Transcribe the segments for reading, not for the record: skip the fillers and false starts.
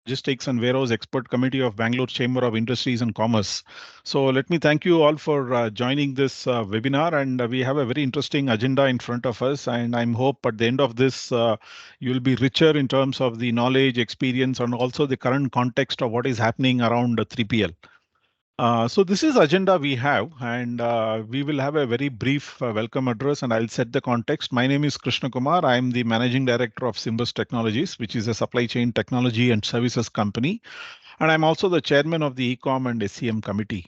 Logistics and Warehouse Expert Committee of Bangalore Chamber of Industries and Commerce. So let me thank you all for joining this webinar, and we have a very interesting agenda in front of us. And I'm hope at the end of this, you'll be richer in terms of the knowledge, experience, and also the current context of what is happening around 3PL. So this is agenda we have, and we will have a very brief welcome address, and I'll set the context. My name is Krishna Kumar. I'm the managing director of Simbus Technologies, which is a supply chain technology and services company, and I'm also the chairman of the Ecom and SCM committee.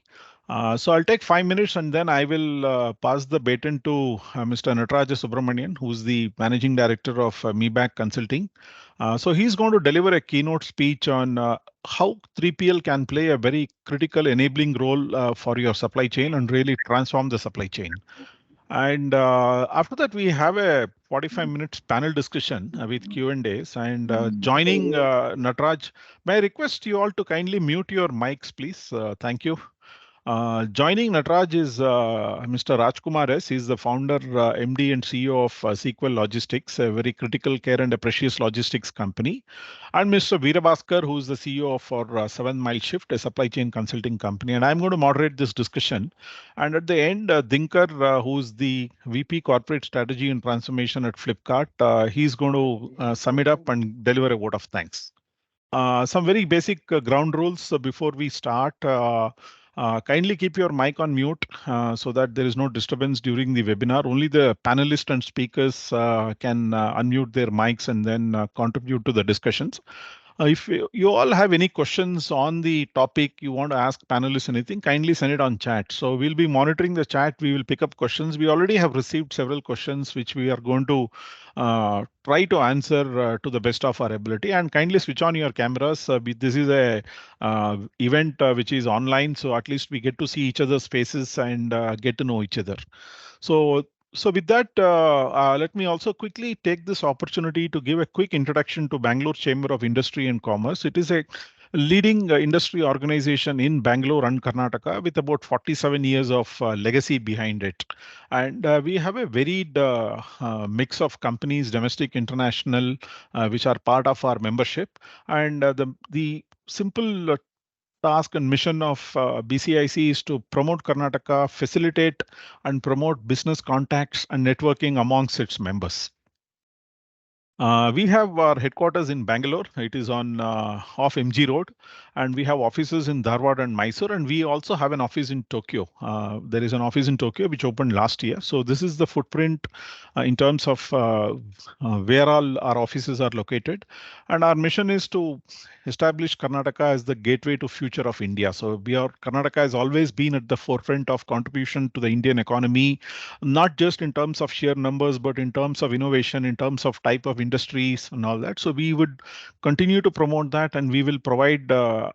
So I'll take 5 minutes and then I will pass the baton to Mr. Nataraja Subramanian, who's the managing director of Miebach Consulting. So he's going to deliver a keynote speech on how 3PL can play a very critical enabling role for your supply chain and really transform the supply chain. And after that, we have a 45 minutes panel discussion with Q&As. And joining Nataraj, may I request you all to kindly mute your mics, please? Thank you. Joining Nataraj is Mr. Rajkumar S. He's the founder, MD and CEO of Sequel Logistics, a very critical care and a precious logistics company. And Mr. Veerabaskar, who's the CEO for 7 Mile Shift, a supply chain consulting company. And I'm going to moderate this discussion. And at the end, Dinkar, who's the VP Corporate Strategy and Transformation at Flipkart, he's going to sum it up and deliver a vote of thanks. Some very basic ground rules before we start. Kindly keep your mic on mute so that there is no disturbance during the webinar. Only the panelists and speakers can unmute their mics and then contribute to the discussions. If you all have any questions on the topic, you want to ask panelists anything, kindly send it on chat. So we'll be monitoring the chat. We will pick up questions. We already have received several questions, which we are going to try to answer to the best of our ability. And kindly switch on your cameras. This is a event which is online, so at least we get to see each other's faces and get to know each other. So with that, let me also quickly take this opportunity to give a quick introduction to Bangalore Chamber of Industry and Commerce. It is a leading industry organization in Bangalore and Karnataka with about 47 years of legacy behind it. And we have a varied mix of companies, domestic, international, which are part of our membership. And the simple task and mission of BCIC is to promote Karnataka, facilitate and promote business contacts and networking amongst its members. We have our headquarters in Bangalore. It is on off MG Road, and we have offices in Dharwad and Mysore, and we also have an office in Tokyo. There is an office in Tokyo which opened last year. So this is the footprint in terms of where all our offices are located, and our mission is to establish Karnataka as the gateway to future of India. So Karnataka has always been at the forefront of contribution to the Indian economy, not just in terms of sheer numbers, but in terms of innovation, in terms of type of industries and all that. So we would continue to promote that, and we will provide a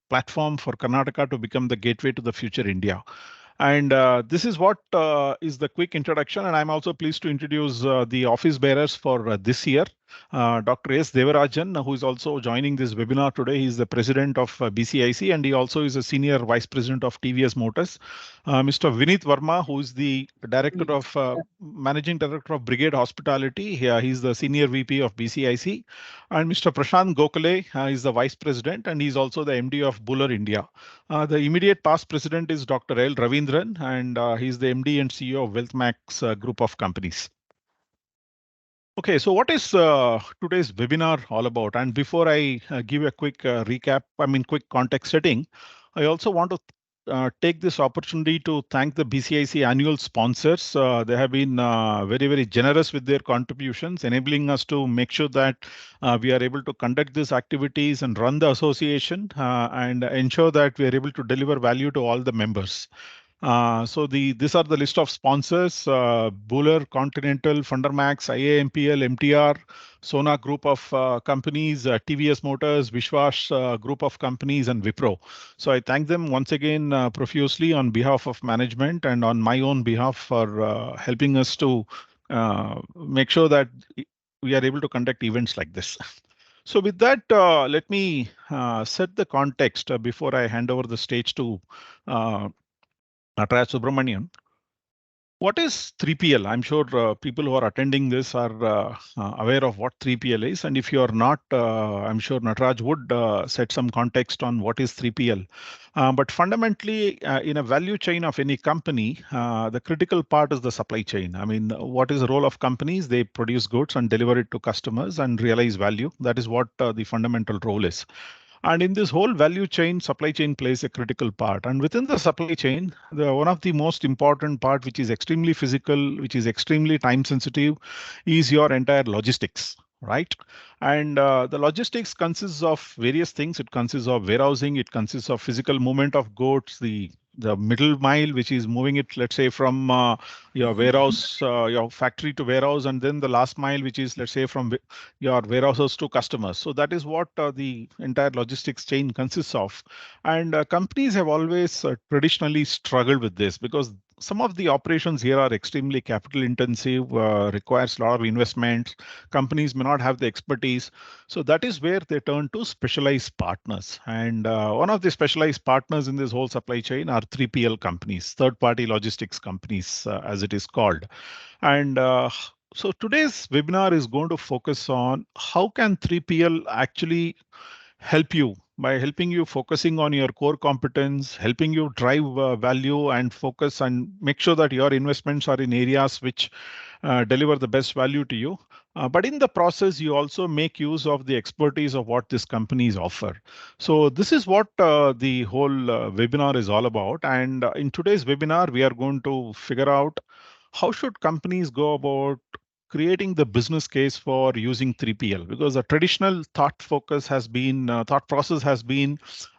platform for Karnataka to become the gateway to the future India. And this is what is the quick introduction. And I'm also pleased to introduce the office bearers for this year. Dr. S. Devarajan, who is also joining this webinar today. He's the president of BCIC, and he also is a senior vice president of TVS Motors. Mr. Vinit Verma, who is the director of managing director of Brigade Hospitality. He's the senior VP of BCIC. And Mr. Prashant Gokhale is the vice president, and he's also the MD of Buller India. The immediate past president is Dr. L. Ravindran, and he's the MD and CEO of WealthMax group of companies. Okay, so what is today's webinar all about? And before I give a quick quick context setting, I also want to take this opportunity to thank the BCIC annual sponsors. They have been very, very generous with their contributions, enabling us to make sure that we are able to conduct these activities and run the association and ensure that we are able to deliver value to all the members. So these are the list of sponsors: Buller, Continental, Fundermax, IAMPL, MTR, Sona Group of companies, TVS Motors, Vishwas Group of companies, and Wipro. So I thank them once again profusely on behalf of management and on my own behalf for helping us to make sure that we are able to conduct events like this. So with that, let me set the context before I hand over the stage to Nataraja Subramanian. What is 3PL? I'm sure people who are attending this are aware of what 3PL is. And if you are not, I'm sure Nataraj would set some context on what is 3PL. But fundamentally, in a value chain of any company, the critical part is the supply chain. I mean, what is the role of companies? They produce goods and deliver it to customers and realize value. That is what the fundamental role is. And in this whole value chain, supply chain plays a critical part. And within the supply chain, one of the most important part, which is extremely physical, which is extremely time sensitive, is your entire logistics, right? And the logistics consists of various things. It consists of warehousing. It consists of physical movement of goods, the middle mile, which is moving it, let's say, from your warehouse, your factory to warehouse, and then the last mile, which is, let's say, from your warehouses to customers. So that is what the entire logistics chain consists of. And companies have always traditionally struggled with this because some of the operations here are extremely capital intensive, requires a lot of investments. Companies may not have the expertise. So that is where they turn to specialized partners. And one of the specialized partners in this whole supply chain are 3PL companies, third party logistics companies, as it is called. And so today's webinar is going to focus on how can 3PL actually help you by helping you focusing on your core competence, helping you drive value and focus and make sure that your investments are in areas which deliver the best value to you. But in the process, you also make use of the expertise of what these companies offer. So this is what the whole webinar is all about. And in today's webinar, we are going to figure out how should companies go about creating the business case for using 3PL, because the traditional thought process has been,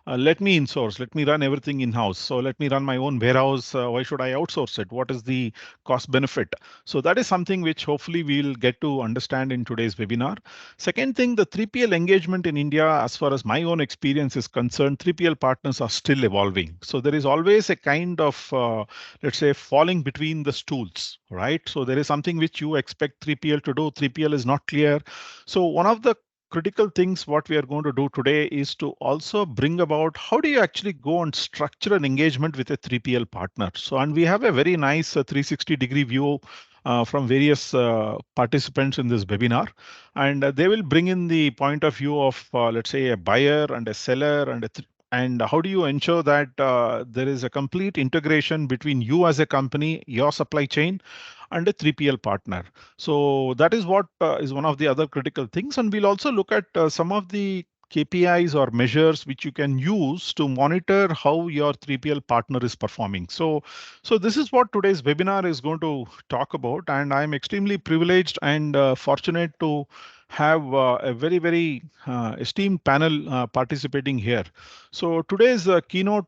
let me insource, let me run everything in house. So let me run my own warehouse. Why should I outsource it? What is the cost benefit? So that is something which hopefully we'll get to understand in today's webinar. Second thing, the 3PL engagement in India, as far as my own experience is concerned, 3PL partners are still evolving. So there is always a kind of let's say falling between the stools, right? So there is something which you expect 3PL to do. 3PL is not clear. So one of the critical things what we are going to do today is to also bring about how do you actually go and structure an engagement with a 3PL partner. So, and we have a very nice 360-degree view from various participants in this webinar, and they will bring in the point of view of, let's say, a buyer and a seller and how do you ensure that there is a complete integration between you as a company, your supply chain, and a 3PL partner. So that is what is one of the other critical things. And we'll also look at some of the KPIs or measures which you can use to monitor how your 3PL partner is performing. So this is what today's webinar is going to talk about. And I'm extremely privileged and fortunate to have a very esteemed panel participating here. So today's keynote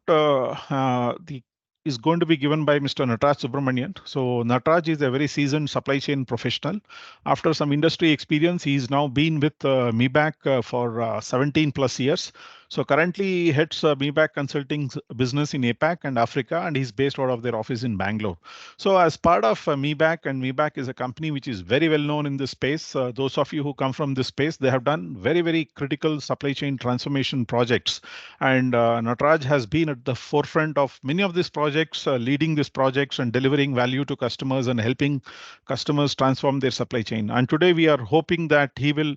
is going to be given by Mr. Nataraja Subramanian. So Nataraj is a very seasoned supply chain professional. After some industry experience, he's now been with Miebach for 17 plus years. So currently he heads Miebach Consulting business in APAC and Africa, and he's based out of their office in Bangalore. So as part of Miebach, and Miebach is a company which is very well known in this space. Those of you who come from this space, they have done very critical supply chain transformation projects. And Nataraj has been at the forefront of many of these projects, leading these projects and delivering value to customers and helping customers transform their supply chain. And today we are hoping that he will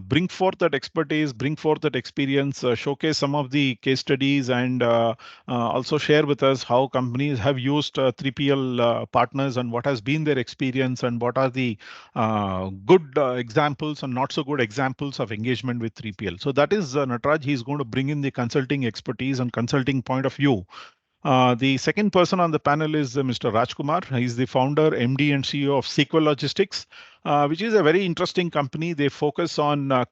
bring forth that expertise, bring forth that experience, showcase some of the case studies, and also share with us how companies have used 3PL partners and what has been their experience and what are the good examples and not so good examples of engagement with 3PL. So that is Nataraj. He's going to bring in the consulting expertise and consulting point of view. The second person on the panel is Mr. Rajkumar. He's the founder, MD, and CEO of Sequel Logistics, which is a very interesting company. They focus on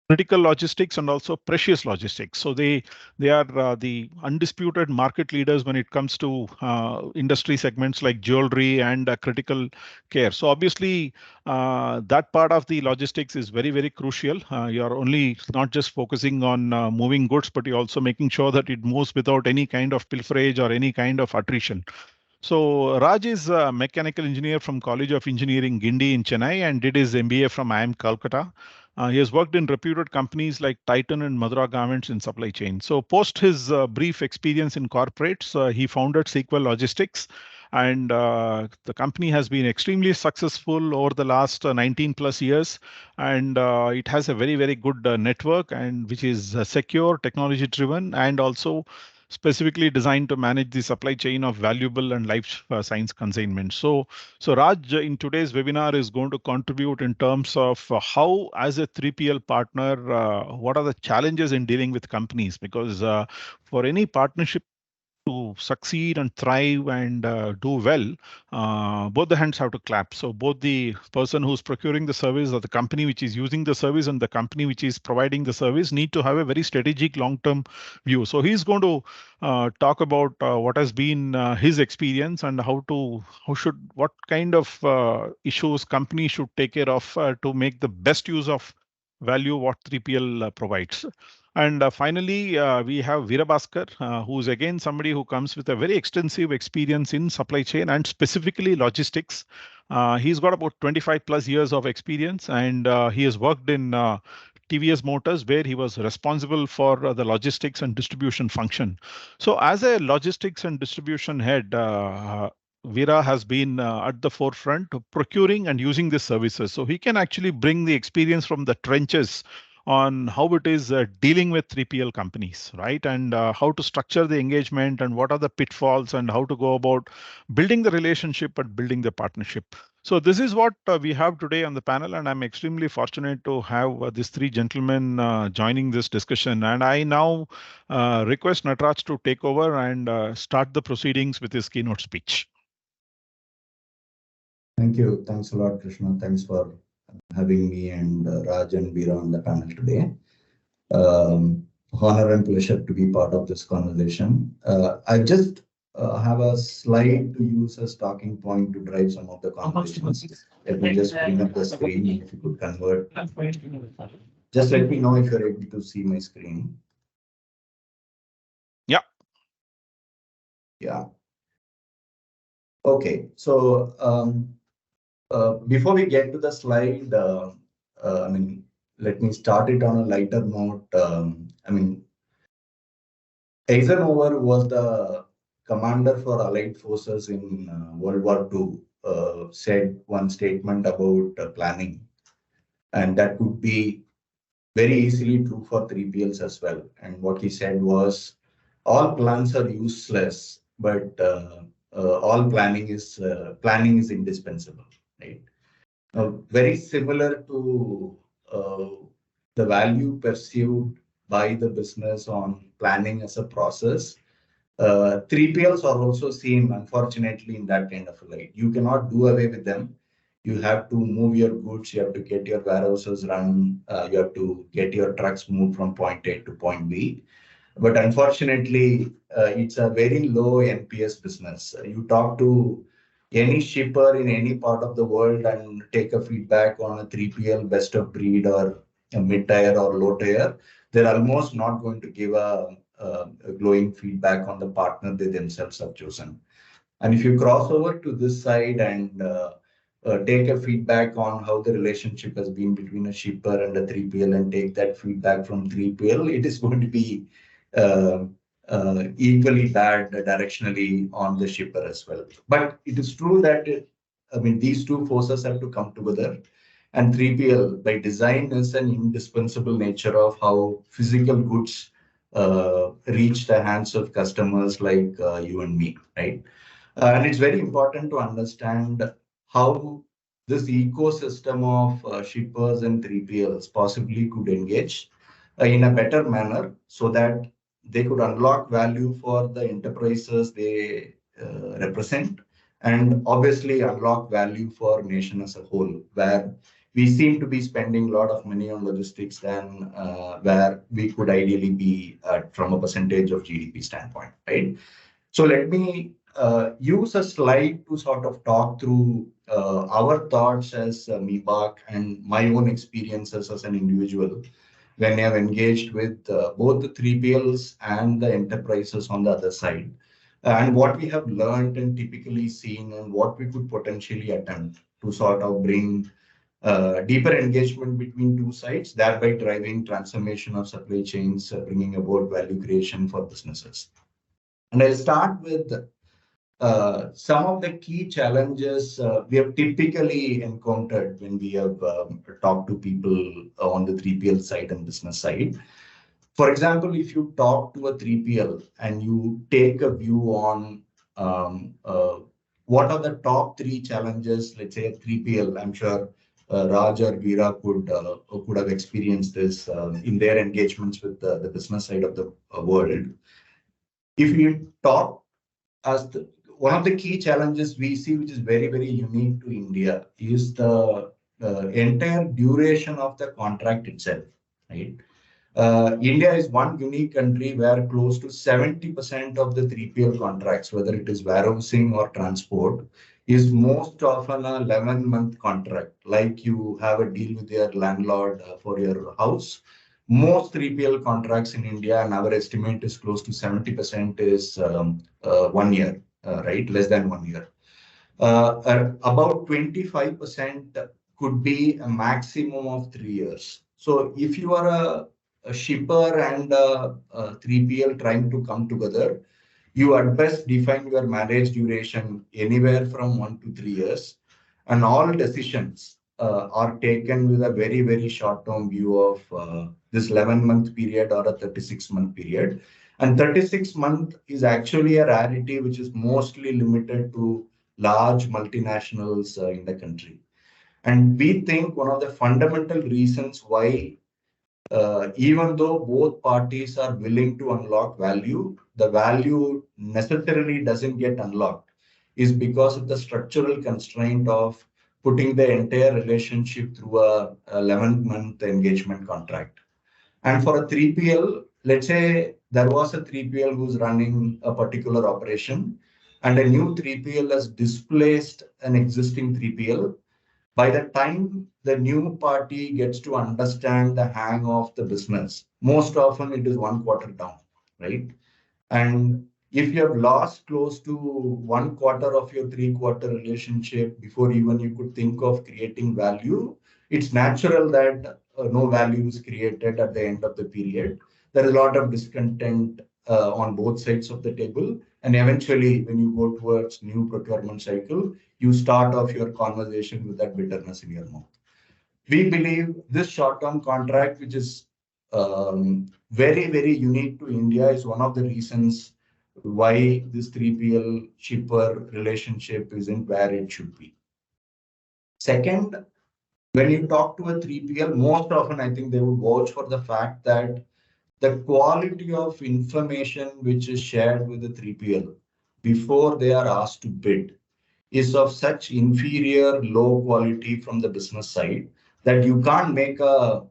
critical logistics and also precious logistics. So they are the undisputed market leaders when it comes to industry segments like jewelry and critical care. So obviously that part of the logistics is very crucial. You're only not just focusing on moving goods, but you're also making sure that it moves without any kind of pilferage or any kind of attrition. So Raj is a mechanical engineer from College of Engineering, Guindy in Chennai, and did his MBA from IIM Calcutta. He has worked in reputed companies like Titan and Madura Garments in supply chain. So post his brief experience in corporates, he founded Sequel Logistics, and the company has been extremely successful over the last 19 plus years, and it has a very, very good network, and which is secure, technology driven, and also specifically designed to manage the supply chain of valuable and life science consignments. So Raj, in today's webinar, is going to contribute in terms of how, as a 3PL partner, what are the challenges in dealing with companies? Because for any partnership to succeed and thrive and do well, both the hands have to clap. So both the person who's procuring the service, or the company which is using the service, and the company which is providing the service need to have a very strategic long-term view. So he's going to talk about what has been his experience, and what kind of issues companies should take care of to make the best use of value what 3PL provides. And finally, we have Veerabaskar, who's again somebody who comes with a very extensive experience in supply chain and specifically logistics. He's got about 25 plus years of experience, and he has worked in TVS Motors, where he was responsible for the logistics and distribution function. So, as a logistics and distribution head, Veera has been at the forefront of procuring and using these services. So he can actually bring the experience from the trenches on how it is dealing with 3PL companies, right? And how to structure the engagement, and what are the pitfalls, and how to go about building the relationship and building the partnership. So this is what we have today on the panel, and I'm extremely fortunate to have these three gentlemen joining this discussion. And I now request Nataraja to take over and start the proceedings with his keynote speech. Thank you. Thanks a lot, Krishna. Thanks for having me and Raj and Veera on the panel today. Honor and pleasure to be part of this conversation. I just have a slide to use as talking point to drive some of the conversations. Let me just bring up the screen if you could convert. Just let me know if you're able to see my screen. Yeah. Yeah. Okay. So before we get to the slide, let me start it on a lighter note. Eisenhower was the commander for Allied forces in World War II, said one statement about planning, and that could be very easily true for 3PLs as well. And what he said was, all plans are useless, but all planning is indispensable, right? Very similar to the value perceived by the business on planning as a process. 3PLs are also seen, unfortunately, in that kind of a light. You cannot do away with them. You have to move your goods, you have to get your warehouses run, you have to get your trucks moved from point A to point B. But unfortunately, it's a very low NPS business. You talk to any shipper in any part of the world and take a feedback on a 3PL best of breed or a mid-tier or low-tier, they're almost not going to give a glowing feedback on the partner they themselves have chosen. And if you cross over to this side and take a feedback on how the relationship has been between a shipper and a 3PL and take that feedback from 3PL, it is going to be equally bad directionally on the shipper as well. But it is true that these two forces have to come together, and 3PL by design is an indispensable nature of how physical goods reach the hands of customers like you and me, right? And it's very important to understand how this ecosystem of shippers and 3PLs possibly could engage in a better manner so that they could unlock value for the enterprises they represent, and obviously unlock value for nation as a whole, where we seem to be spending a lot of money on logistics than where we could ideally be from a percentage of GDP standpoint, right? So let me use a slide to sort of talk through our thoughts as Miebach and my own experiences as an individual when I have engaged with both the 3PLs and the enterprises on the other side, and what we have learned and typically seen, and what we could potentially attempt to sort of bring deeper engagement between two sides, thereby driving transformation of supply chains, bringing about value creation for businesses. And I'll start with some of the key challenges we have typically encountered when we have talked to people on the 3PL side and business side. For example, if you talk to a 3PL and you take a view on um, uh, what are the top three challenges, let's say a 3PL, I'm sure Raj or Veera could have experienced this in their engagements with the business side of the world. If you talk as one of the key challenges we see, which is very, very unique to India, is the entire duration of the contract itself, right? India is one unique country where close to 70% of the 3PL contracts, whether it is warehousing or transport, is most often a 11-month contract. Like you have a deal with your landlord for your house. Most 3PL contracts in India, and our estimate is close to 70% is 1 year, right? Less than 1 year. About 25% could be a maximum of 3 years. So if you are a shipper and a 3PL trying to come together, you at best define your marriage duration anywhere from 1 to 3 years, and all decisions are taken with a very, very short-term view of this 11-month period or a 36-month period. And 36-month is actually a rarity, which is mostly limited to large multinationals in the country. And we think one of the fundamental reasons why even though both parties are willing to unlock value, the value necessarily doesn't get unlocked, is because of the structural constraint of putting the entire relationship through a 11-month engagement contract. And for a 3PL, let's say there was a 3PL who's running a particular operation, and a new 3PL has displaced an existing 3PL. By the time the new party gets to understand the hang of the business, most often it is 1 quarter down, right? And if you have lost close to 1 quarter of your 3 quarter relationship before even you could think of creating value, it's natural that no value is created at the end of the period. There is a lot of discontent on both sides of the table. And eventually, when you go towards new procurement cycle, you start off your conversation with that bitterness in your mouth. We believe this short-term contract, which is very, very unique to India, is one of the reasons why this 3PL shipper relationship isn't where it should be. Second, when you talk to a 3PL, most often I think they would vouch for the fact that the quality of information which is shared with the 3PL before they are asked to bid is of such inferior, low quality from the business side that you can't make a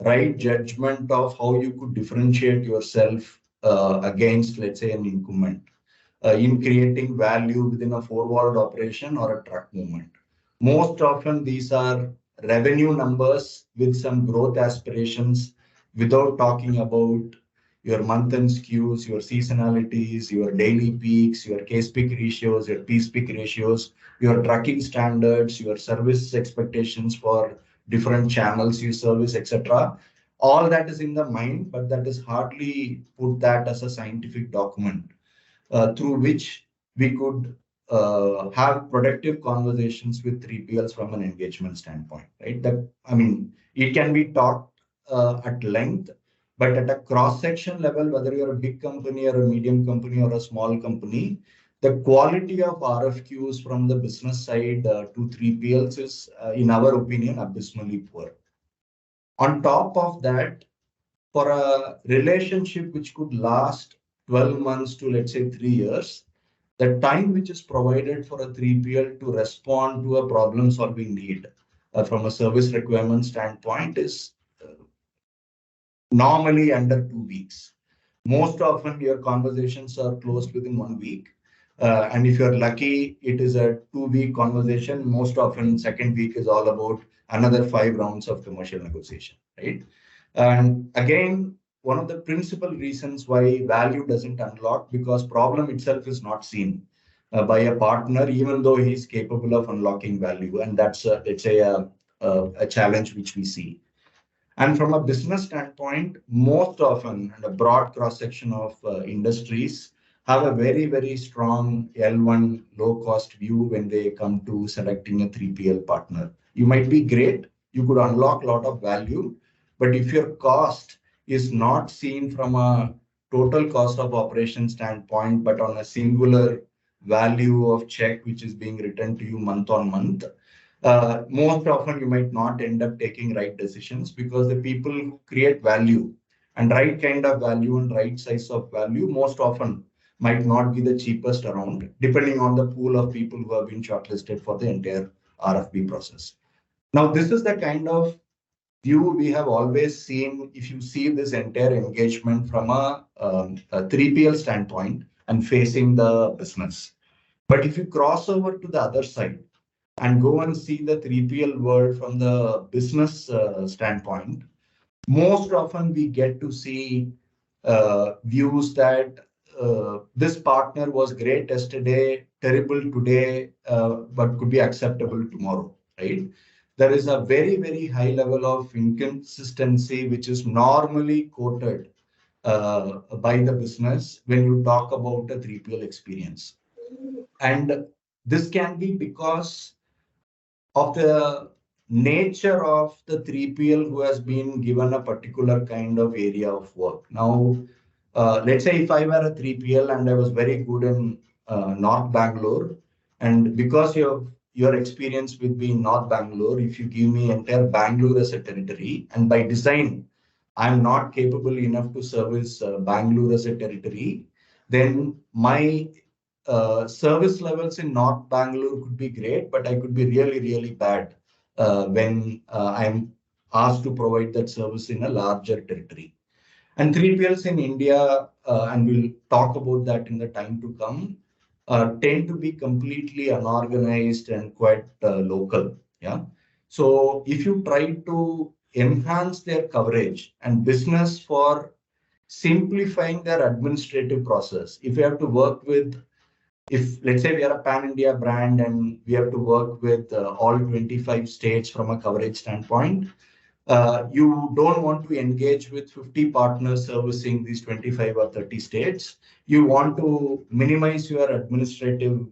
right judgment of how you could differentiate yourself against, let's say, an incumbent in creating value within a forward operation or a truck movement. Most often, these are revenue numbers with some growth aspirations without talking about your month-end skews, your seasonalities, your daily peaks, your case peak ratios, your piece peak ratios, your trucking standards, your service expectations for different channels you service, etc. All that is in the mind, but that is hardly put that as a scientific document through which we could have productive conversations with 3PLs from an engagement standpoint, right? That, I mean, it can be talked at length, but at a cross-section level, whether you're a big company or a medium company or a small company, the quality of RFQs from the business side to 3PLs is, in our opinion, abysmally poor. On top of that, for a relationship which could last 12 months to, let's say, 3 years, the time which is provided for a 3PL to respond to a problem solving need from a service requirement standpoint is normally under 2 weeks. Most often your conversations are closed within 1 week. And if you're lucky, it is a 2 week conversation. Most often, second week is all about another 5 rounds of commercial negotiation, right? And again, one of the principal reasons why value doesn't unlock, because problem itself is not seen by a partner, even though he's capable of unlocking value. And that's, let's say, a challenge which we see. And from a business standpoint, most often, and a broad cross-section of industries, have a very, very strong L1 low cost view when they come to selecting a 3PL partner. You might be great, you could unlock a lot of value, but if your cost is not seen from a total cost of operation standpoint, but on a singular value of check which is being written to you month on month, most often you might not end up taking right decisions because the people who create value and right kind of value and right size of value most often might not be the cheapest around, depending on the pool of people who have been shortlisted for the entire RFP process. Now, this is the kind of view we have always seen. If you see this entire engagement from a 3PL standpoint and facing the business. But if you cross over to the other side and go and see the 3PL world from the business standpoint, most often we get to see views that this partner was great yesterday, terrible today, but could be acceptable tomorrow, right? There is a very, very high level of inconsistency, which is normally quoted by the business when you talk about a 3PL experience. And this can be because of the nature of the 3PL who has been given a particular kind of area of work. Now, let's say if I were a 3PL and I was very good in North Bangalore, and because your experience with being North Bangalore, if you give me entire Bangalore as a territory, and by design, I'm not capable enough to service Bangalore as a territory, then my service levels in North Bangalore could be great, but I could be really, really bad when I'm asked to provide that service in a larger territory. And 3PLs in India, and we'll talk about that in the time to come, tend to be completely unorganized and quite local. Yeah. So if you try to enhance their coverage and business for simplifying their administrative process, if you have to work with, if let's say we are a pan-India brand and we have to work with all 25 states from a coverage standpoint, you don't want to engage with 50 partners servicing these 25 or 30 states. You want to minimize your administrative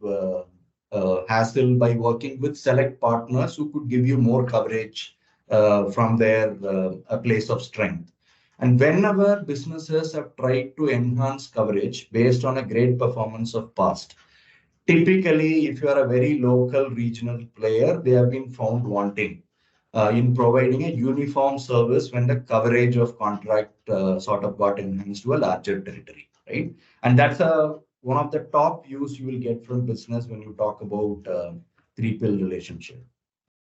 hassle by working with select partners who could give you more coverage from their a place of strength. And whenever businesses have tried to enhance coverage based on a great performance of past, typically, if you are a very local regional player, they have been found wanting in providing a uniform service when the coverage of contract sort of got enhanced to a larger territory, right? And that's one of the top views you will get from business when you talk about 3PL relationship.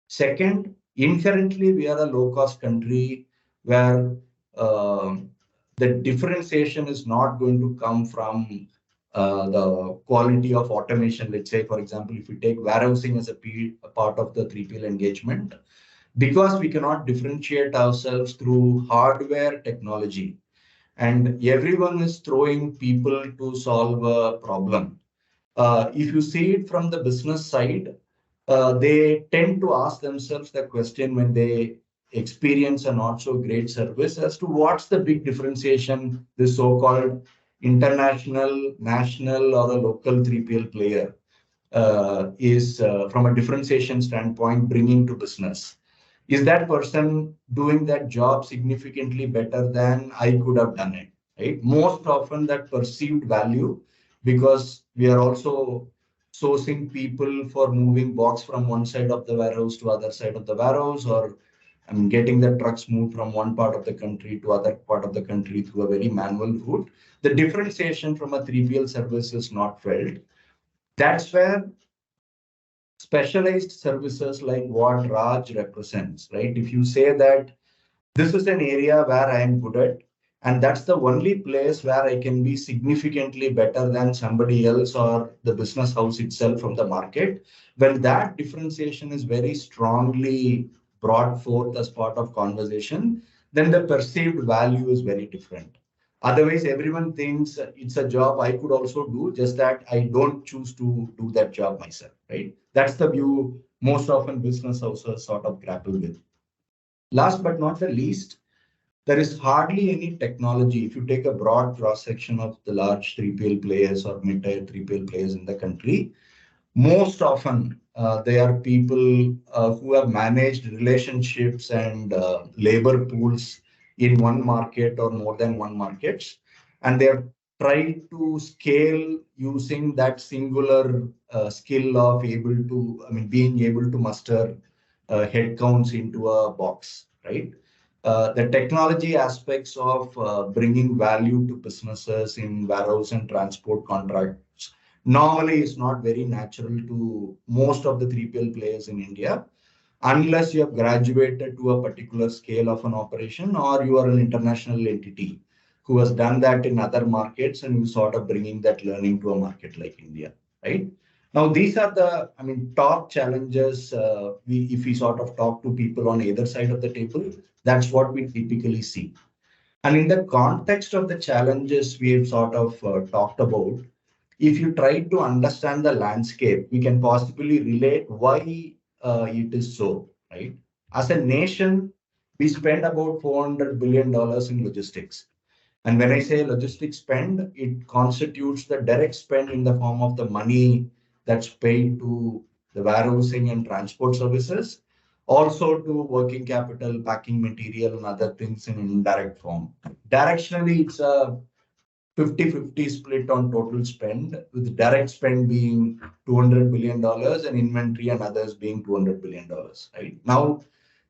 Second, inherently, we are a low-cost country where the differentiation is not going to come from the quality of automation. Let's say, for example, if we take warehousing as a part of the 3PL engagement, because we cannot differentiate ourselves through hardware technology, and everyone is throwing people to solve a problem. If you see it from the business side, they tend to ask themselves the question when they experience a not so great service as to what's the big differentiation this so-called international, national, or a local 3PL player is from a differentiation standpoint bringing to business. Is that person doing that job significantly better than I could have done it? Right? Most often that perceived value, because we are also sourcing people for moving box from one side of the warehouse to other side of the warehouse, or getting the trucks moved from one part of the country to other part of the country through a very manual route. The differentiation from a 3PL service is not felt. That's where specialized services like what Raj represents, right? If you say that this is an area where I am good at, and that's the only place where I can be significantly better than somebody else or the business house itself from the market, when that differentiation is very strongly brought forth as part of conversation, then the perceived value is very different. Otherwise, everyone thinks it's a job I could also do, just that I don't choose to do that job myself, right? That's the view most often business houses sort of grapple with. Last but not the least, there is hardly any technology. If you take a broad cross section of the large 3PL players or mid-tier 3PL players in the country, most often they are people who have managed relationships and labor pools in one market or more than one markets, and they are trying to scale using that singular skill of being able to muster headcounts into a box, right? The technology aspects of bringing value to businesses in warehouse and transport contracts normally is not very natural to most of the 3PL players in India, unless you have graduated to a particular scale of an operation or you are an international entity who has done that in other markets and you sort of bringing that learning to a market like India, right? Now, these are the, top challenges. If we sort of talk to people on either side of the table, that's what we typically see. And in the context of the challenges we have sort of talked about, if you try to understand the landscape, we can possibly relate why it is so, right? As a nation, we spend about $400 billion in logistics. And when I say logistics spend, it constitutes the direct spend in the form of the money that's paid to the warehousing and transport services, also to working capital, packing material, and other things in indirect form. Directionally, it's a 50-50 split on total spend, with direct spend being $200 billion and inventory and others being $200 billion, right? Now,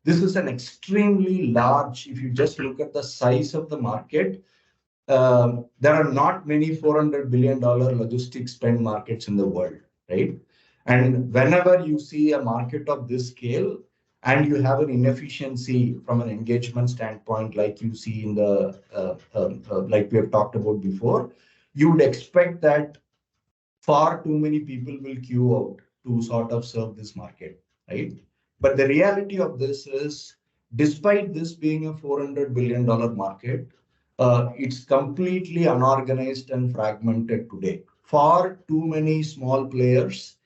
this is an extremely large, if you just look at the size of the market, there are not many $400 billion logistics spend markets in the world, right? And whenever you see a market of this scale and you have an inefficiency from an engagement standpoint, like you see in the, like we have talked about before, you would expect that far too many people will queue out to sort of serve this market, right? But the reality of this is, despite this being a $400 billion market, it's completely unorganized and fragmented today. Far too many small players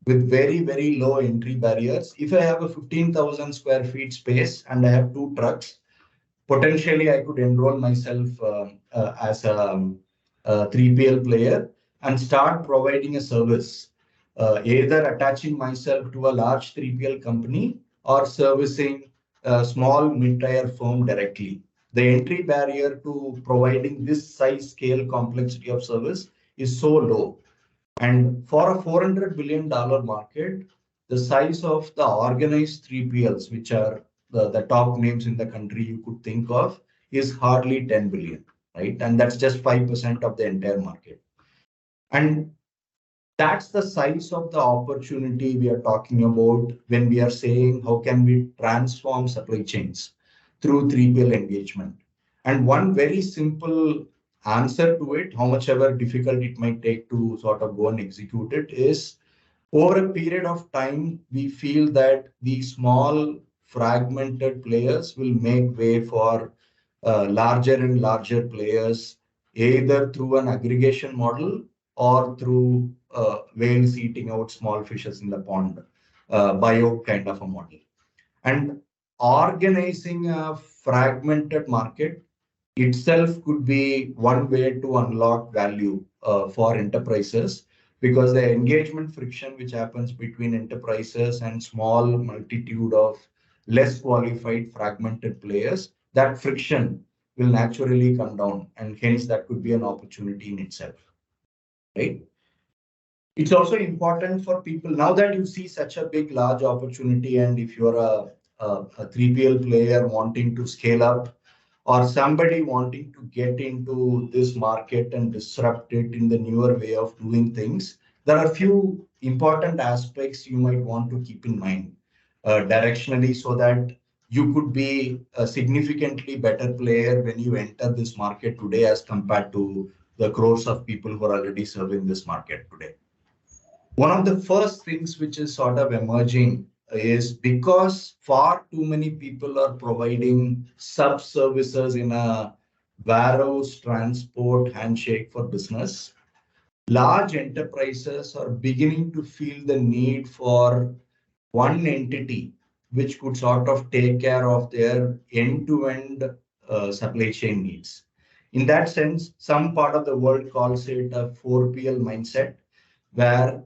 with very, very low entry barriers. If I have a 15,000 square feet space and I have 2 trucks, potentially I could enroll myself as a 3PL player and start providing a service, either attaching myself to a large 3PL company or servicing a small mid-tier firm directly. The entry barrier to providing this size, scale, complexity of service is so low. And for a $400 billion market, the size of the organized 3PLs, which are the top names in the country you could think of, is hardly 10 billion, right? And that's just 5% of the entire market. And that's the size of the opportunity we are talking about when we are saying how can we transform supply chains through 3PL engagement. And one very simple answer to it, how much ever difficult it might take to sort of go and execute it, is over a period of time, we feel that these small fragmented players will make way for larger and larger players, either through an aggregation model or through whales eating out small fishes in the pond, buyout kind of a model. And organizing a fragmented market itself could be one way to unlock value for enterprises, because the engagement friction which happens between enterprises and small multitude of less qualified fragmented players, that friction will naturally come down, and hence that could be an opportunity in itself, right? It's also important for people, now that you see such a big, large opportunity, and if you're a 3PL player wanting to scale up, or somebody wanting to get into this market and disrupt it in the newer way of doing things, there are a few important aspects you might want to keep in mind directionally, so that you could be a significantly better player when you enter this market today as compared to the crores of people who are already serving this market today. One of the first things which is sort of emerging is, because far too many people are providing sub services in a warehouse transport handshake for business, large enterprises are beginning to feel the need for one entity which could sort of take care of their end-to-end supply chain needs. In that sense, some part of the world calls it a 4PL mindset, where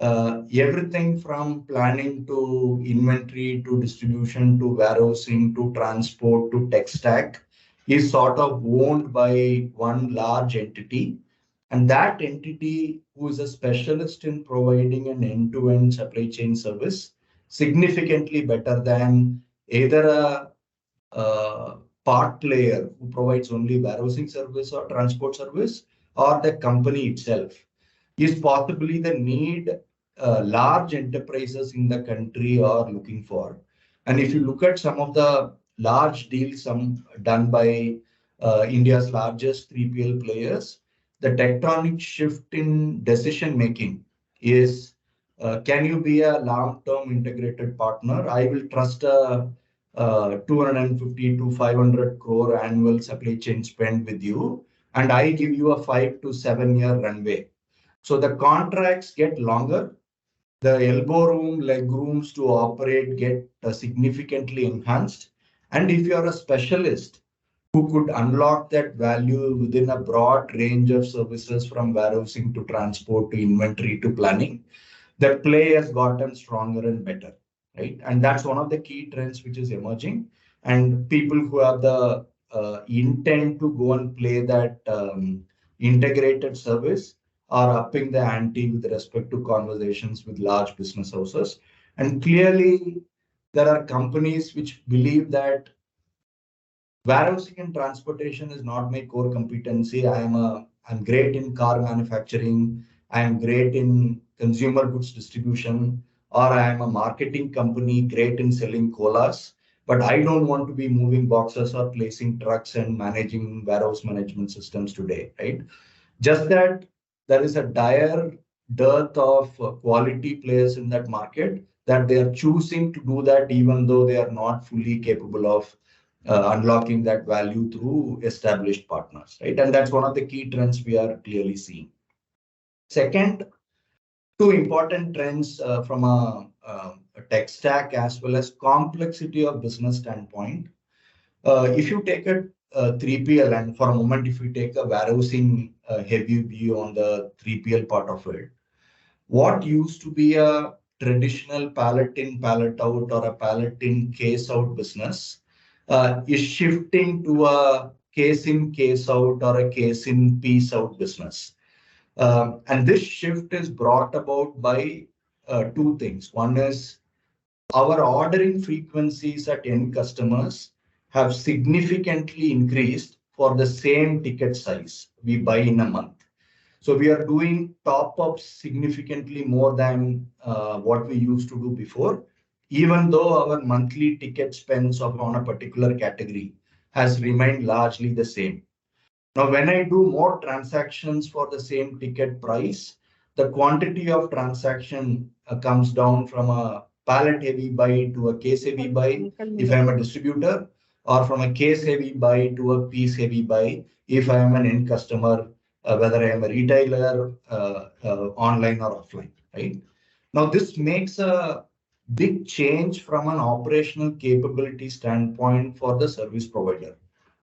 everything from planning to inventory to distribution to warehousing to transport to tech stack is sort of owned by one large entity. And that entity, who is a specialist in providing an end-to-end supply chain service, significantly better than either a part player who provides only warehousing service or transport service, or the company itself, is possibly the need large enterprises in the country are looking for. And if you look at some of the large deals done by India's largest 3PL players, the tectonic shift in decision making is, can you be a long-term integrated partner? I will trust a 250 to 500 crore annual supply chain spend with you, and I give you a 5 to 7 year runway. So the contracts get longer, the elbow room, leg rooms to operate get significantly enhanced. And if you're a specialist who could unlock that value within a broad range of services from warehousing to transport to inventory to planning, the play has gotten stronger and better, right? And that's one of the key trends which is emerging. And people who have the intent to go and play that integrated service are upping the ante with respect to conversations with large business houses. And clearly, there are companies which believe that warehousing and transportation is not my core competency. I'm great in car manufacturing. I am great in consumer goods distribution, or I am a marketing company great in selling colas. But I don't want to be moving boxes or placing trucks and managing warehouse management systems today, right? Just that there is a dire dearth of quality players in that market, that they are choosing to do that even though they are not fully capable of unlocking that value through established partners, right? And that's one of the key trends we are clearly seeing. Second, two important trends from a tech stack as well as complexity of business standpoint. If you take a 3PL, and for a moment, if you take a warehousing heavy view on the 3PL part of it, what used to be a traditional pallet in, pallet out, or a pallet in, case out business is shifting to a case in, case out, or a case in, piece out business. And this shift is brought about by two things. One is our ordering frequencies at end customers have significantly increased for the same ticket size we buy in a month. So we are doing top-ups significantly more than what we used to do before, even though our monthly ticket spends on a particular category has remained largely the same. Now, when I do more transactions for the same ticket price, the quantity of transaction comes down from a pallet heavy buy to a case heavy buy if I'm a distributor, or from a case heavy buy to a piece heavy buy if I am an end customer, whether I am a retailer, online or offline, right? Now, this makes a big change from an operational capability standpoint for the service provider.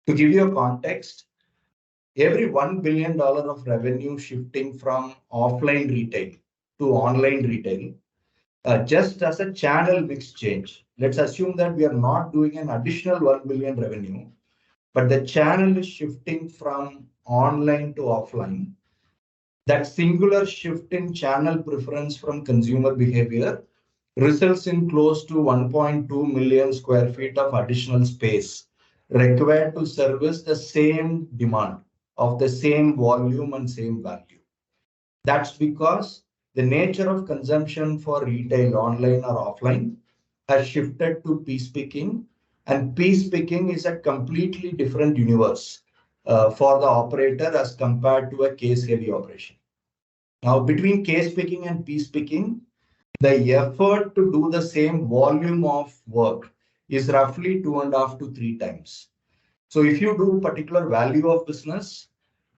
To give you a context, every $1 billion of revenue shifting from offline retail to online retail, just as a channel mix change, let's assume that we are not doing an additional 1 billion revenue, but the channel is shifting from online to offline. That singular shift in channel preference from consumer behavior results in close to 1.2 million square feet of additional space required to service the same demand of the same volume and same value. That's because the nature of consumption for retail, online or offline, has shifted to piece picking, and piece picking is a completely different universe for the operator as compared to a case heavy operation. Now, between case picking and piece picking, the effort to do the same volume of work is roughly 2.5 to 3 times. So if you do particular value of business,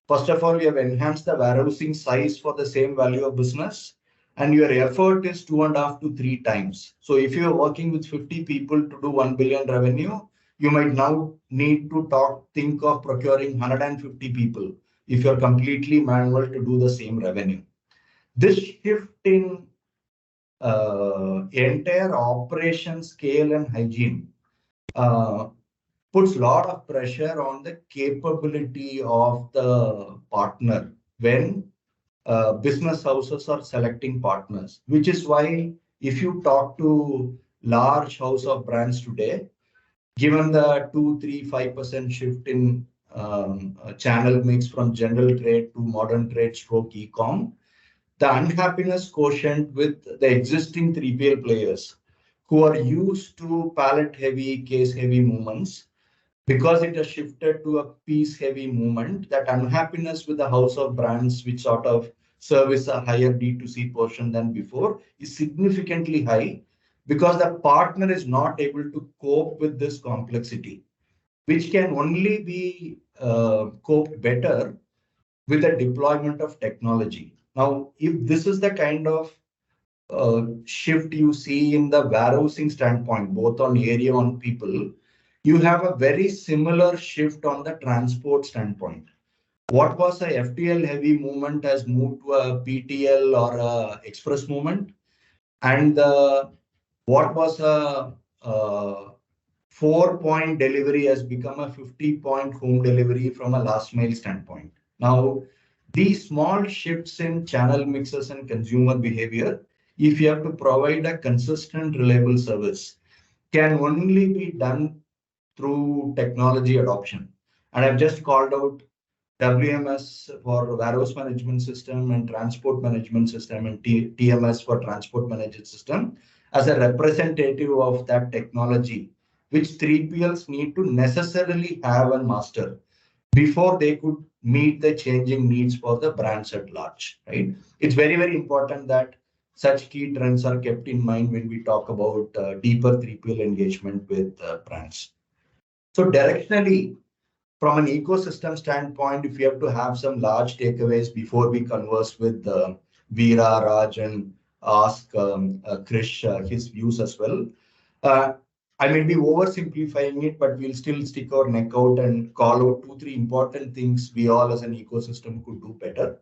first of all, you have enhanced the warehousing size for the same value of business, and your effort is 2.5 to 3 times. So if you are working with 50 people to do 1 billion revenue, you might now need to think of procuring 150 people if you're completely manual to do the same revenue. This shift in entire operation scale and hygiene uh, puts a lot of pressure on the capability of the partner when business houses are selecting partners, which is why if you talk to large house of brands today, given the 2, 3, 5% shift in channel mix from general trade to modern trade stroke e-com, the unhappiness quotient with the existing 3PL players who are used to pallet heavy, case heavy movements, because it has shifted to a piece heavy movement, that unhappiness with the house of brands, which sort of service a higher D2C portion than before, is significantly high because the partner is not able to cope with this complexity, which can only be coped better with the deployment of technology. Now, if this is the kind of shift you see in the warehousing standpoint, both on area, on people, you have a very similar shift on the transport standpoint. What was a FTL heavy movement has moved to a PTL or a express movement, and what was a 4-point delivery has become a 50-point home delivery from a last mile standpoint. Now, these small shifts in channel mixes and consumer behavior, if you have to provide a consistent, reliable service, can only be done through technology adoption. And I've just called out WMS for warehouse management system and transport management system and TMS for transport management system as a representative of that technology, which 3PLs need to necessarily have and master before they could meet the changing needs for the brands at large, right? It's very, very important that such key trends are kept in mind when we talk about deeper 3PL engagement with brands. So directionally, from an ecosystem standpoint, if you have to have some large takeaways before we converse with Veera, Raj, and ask Krish his views as well, uh, I may be oversimplifying it, but we'll still stick our neck out and call out 2, 3 important things we all as an ecosystem could do better.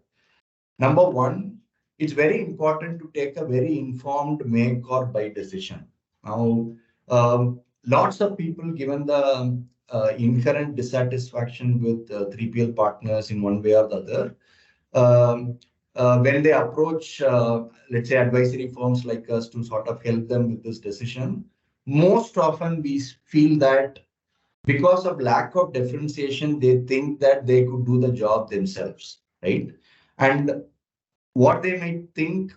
Number one, it's very important to take a very informed make or buy decision. Now, lots of people, given the inherent dissatisfaction with 3PL partners in one way or the other, when they approach, let's say, advisory firms like us to sort of help them with this decision, most often we feel that because of lack of differentiation, they think that they could do the job themselves, right? And what they might think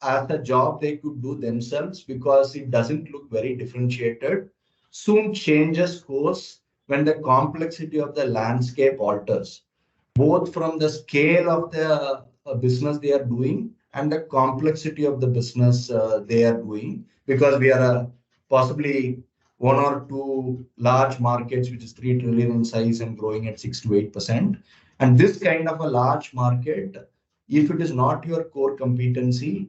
as a job they could do themselves because it doesn't look very differentiated, soon changes course when the complexity of the landscape alters, both from the scale of the business they are doing and the complexity of the business they are doing, because we are possibly one or two large markets, which is 3 trillion in size and growing at 6 to 8%. And this kind of a large market, if it is not your core competency,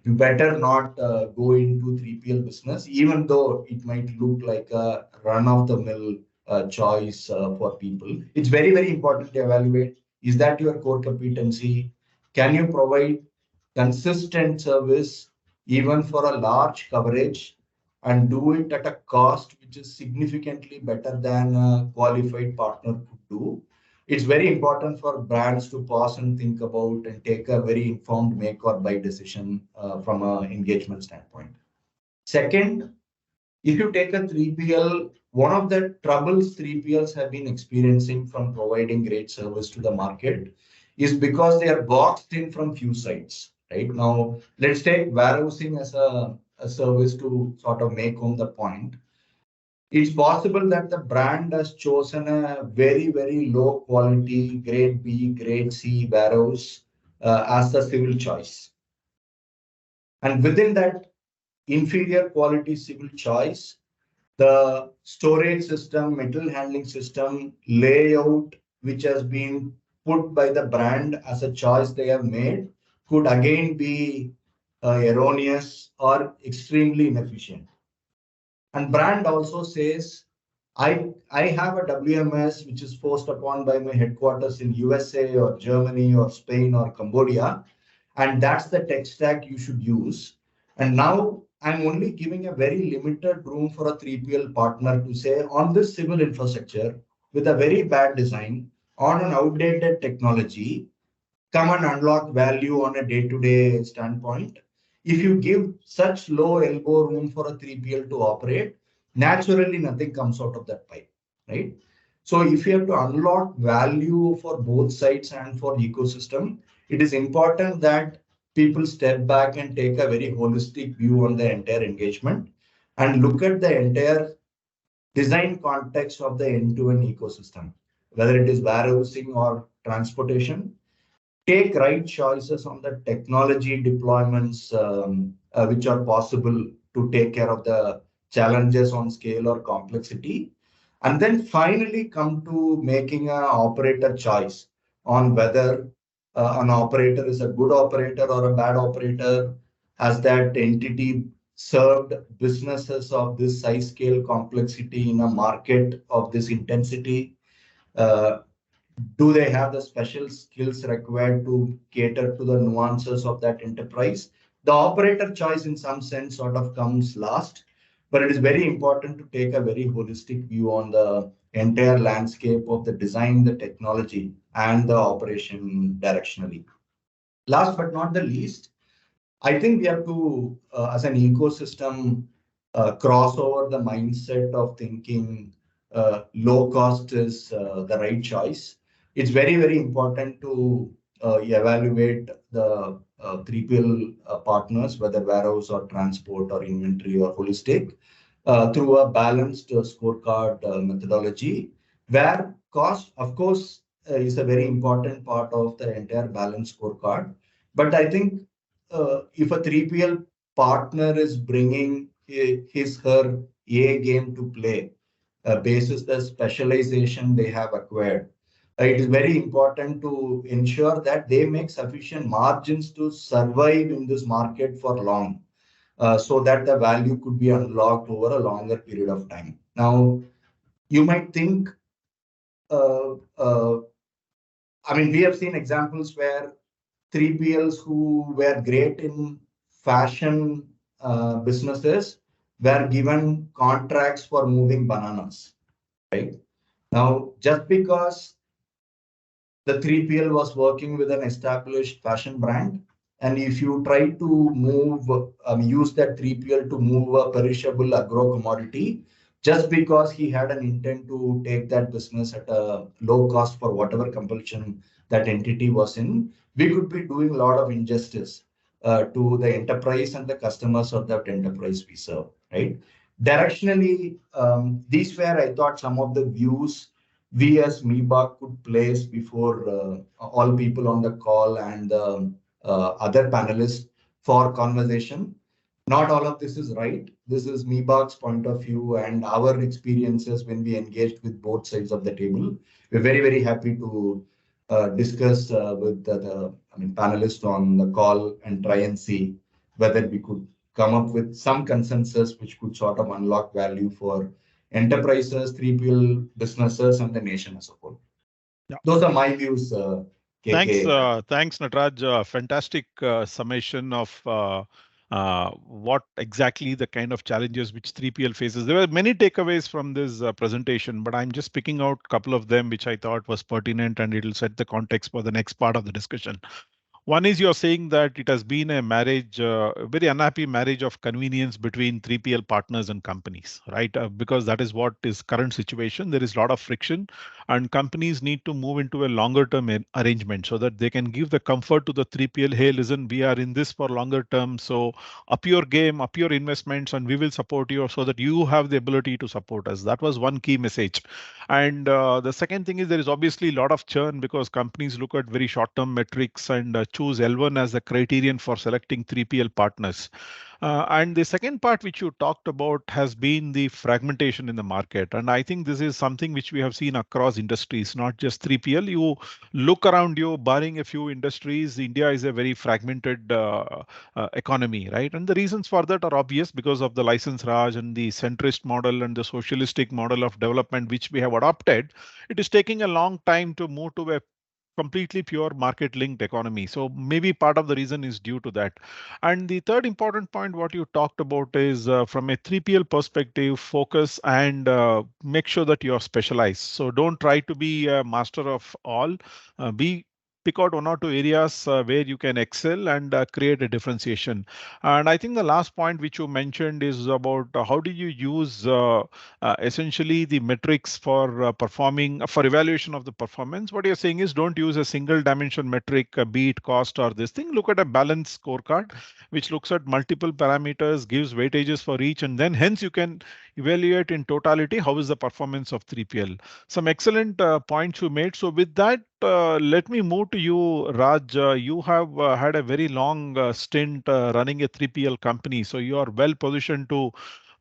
you better not go into 3PL business, even though it might look like a run-of-the-mill choice for people. It's very, very important to evaluate, is that your core competency? Can you provide consistent service even for a large coverage and do it at a cost which is significantly better than a qualified partner could do? It's very important for brands to pause and think about and take a very informed make or buy decision from an engagement standpoint. Second, if you take a 3PL, one of the troubles 3PLs have been experiencing from providing great service to the market is because they are boxed in from few sides. Right now, let's take warehousing as a service to sort of make home the point. It's possible that the brand has chosen a very, very low quality grade B, grade C warehouse as the civil choice. And within that inferior quality civil choice, the storage system, metal handling system, layout, which has been put by the brand as a choice they have made, could again be erroneous or extremely inefficient. And brand also says, I have a WMS which is forced upon by my headquarters in USA or Germany or Spain or Cambodia, and that's the tech stack you should use. And now I'm only giving a very limited room for a 3PL partner to say on this civil infrastructure with a very bad design on an outdated technology, come and unlock value on a day-to-day standpoint. If you give such low elbow room for a 3PL to operate, naturally nothing comes out of that pipe, right? So if you have to unlock value for both sides and for ecosystem, it is important that people step back and take a very holistic view on the entire engagement and look at the entire design context of the end-to-end ecosystem, whether it is warehousing or transportation. Take right choices on the technology deployments which are possible to take care of the challenges on scale or complexity, and then finally come to making an operator choice on whether an operator is a good operator or a bad operator. Has that entity served businesses of this size, scale, complexity in a market of this intensity? Uh, do they have the special skills required to cater to the nuances of that enterprise? The operator choice, in some sense, sort of comes last, but it is very important to take a very holistic view on the entire landscape of the design, the technology, and the operation directionally. Last but not the least, I think we have to, as an ecosystem, cross over the mindset of thinking low cost is the right choice. It's very, very important to evaluate the 3PL partners, whether warehouse or transport or inventory or holistic, through a balanced scorecard methodology, where cost, of course, is a very important part of the entire balanced scorecard. But I think if a 3PL partner is bringing his her A game to play, basis the specialization they have acquired, it is very important to ensure that they make sufficient margins to survive in this market for long, so that the value could be unlocked over a longer period of time. Now, you might think, uh, uh, I mean, we have seen examples where 3PLs who were great in fashion businesses were given contracts for moving bananas, right? Now, just because the 3PL was working with an established fashion brand, and if you try to move, use that 3PL to move a perishable agro commodity, just because he had an intent to take that business at a low cost for whatever compulsion that entity was in, we could be doing a lot of injustice to the enterprise and the customers of that enterprise we serve, right? Directionally, these were, I thought, some of the views we as Miebach could place before all people on the call and other panelists for conversation. Not all of this is right. This is Miebach's point of view and our experiences when we engaged with both sides of the table. We're very, very happy to discuss with panelists on the call and try and see whether we could come up with some consensus which could sort of unlock value for enterprises, 3PL businesses, and the nation as a whole. Yeah. Those are my views, Thanks, KK. thanks, Nataraj. Fantastic summation of what exactly the kind of challenges which 3PL faces. There were many takeaways from this presentation, but I'm just picking out a couple of them which I thought was pertinent and it'll set the context for the next part of the discussion. One is you're saying that it has been a marriage, a very unhappy marriage of convenience between 3PL partners and companies, right? Because that is what is current situation. There is a lot of friction and companies need to move into a longer term arrangement so that they can give the comfort to the 3PL. Hey, listen, we are in this for longer term. So up your game, up your investments, and we will support you so that you have the ability to support us. That was one key message. And the second thing is there is obviously a lot of churn because companies look at very short-term metrics and choose L1 as the criterion for selecting 3PL partners. And the second part which you talked about has been the fragmentation in the market. And I think this is something which we have seen across industries, not just 3PL. You look around you, barring a few industries, India is a very fragmented economy, right? And the reasons for that are obvious because of the license Raj and the centrist model and the socialistic model of development which we have adopted. It is taking a long time to move to a completely pure market linked economy. So maybe part of the reason is due to that. And the third important point, what you talked about is from a 3PL perspective, focus and make sure that you are specialized. So don't try to be a master of all. Be pick out one or two areas where you can excel and create a differentiation. And I think the last point which you mentioned is about how do you use essentially the metrics for performing for evaluation of the performance. What you're saying is don't use a single dimension metric, be it cost or this thing. Look at a balanced scorecard, which looks at multiple parameters, gives weightages for each, and then hence you can evaluate in totality how is the performance of 3PL. Some excellent points you made. So with that, let me move to you, Raj. You have had a very long stint running a 3PL company, so you are well positioned to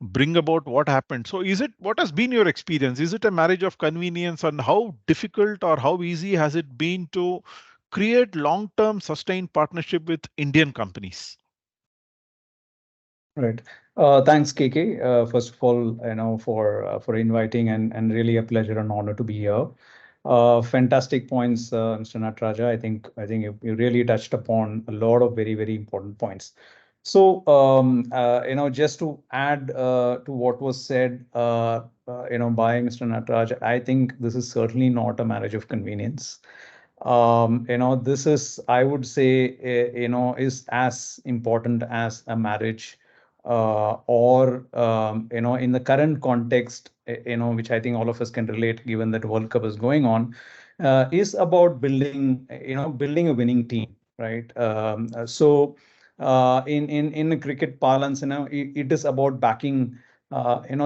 bring about what happened. So is it what has been your experience? Is it a marriage of convenience, and how difficult or how easy has it been to create long-term sustained partnership with Indian companies? Right. Thanks, KK. First of all, for inviting and really a pleasure and honor to be here. Fantastic points, Mr. Nataraja. I think you really touched upon a lot of very important points. So just to add to what was said by Mr. Nataraja, I think this is certainly not a marriage of convenience. This is, I would say, is as important as a marriage, or in the current context, which I think all of us can relate, given that World Cup is going on, is about building a winning team, right? In a cricket parlance, it is about backing,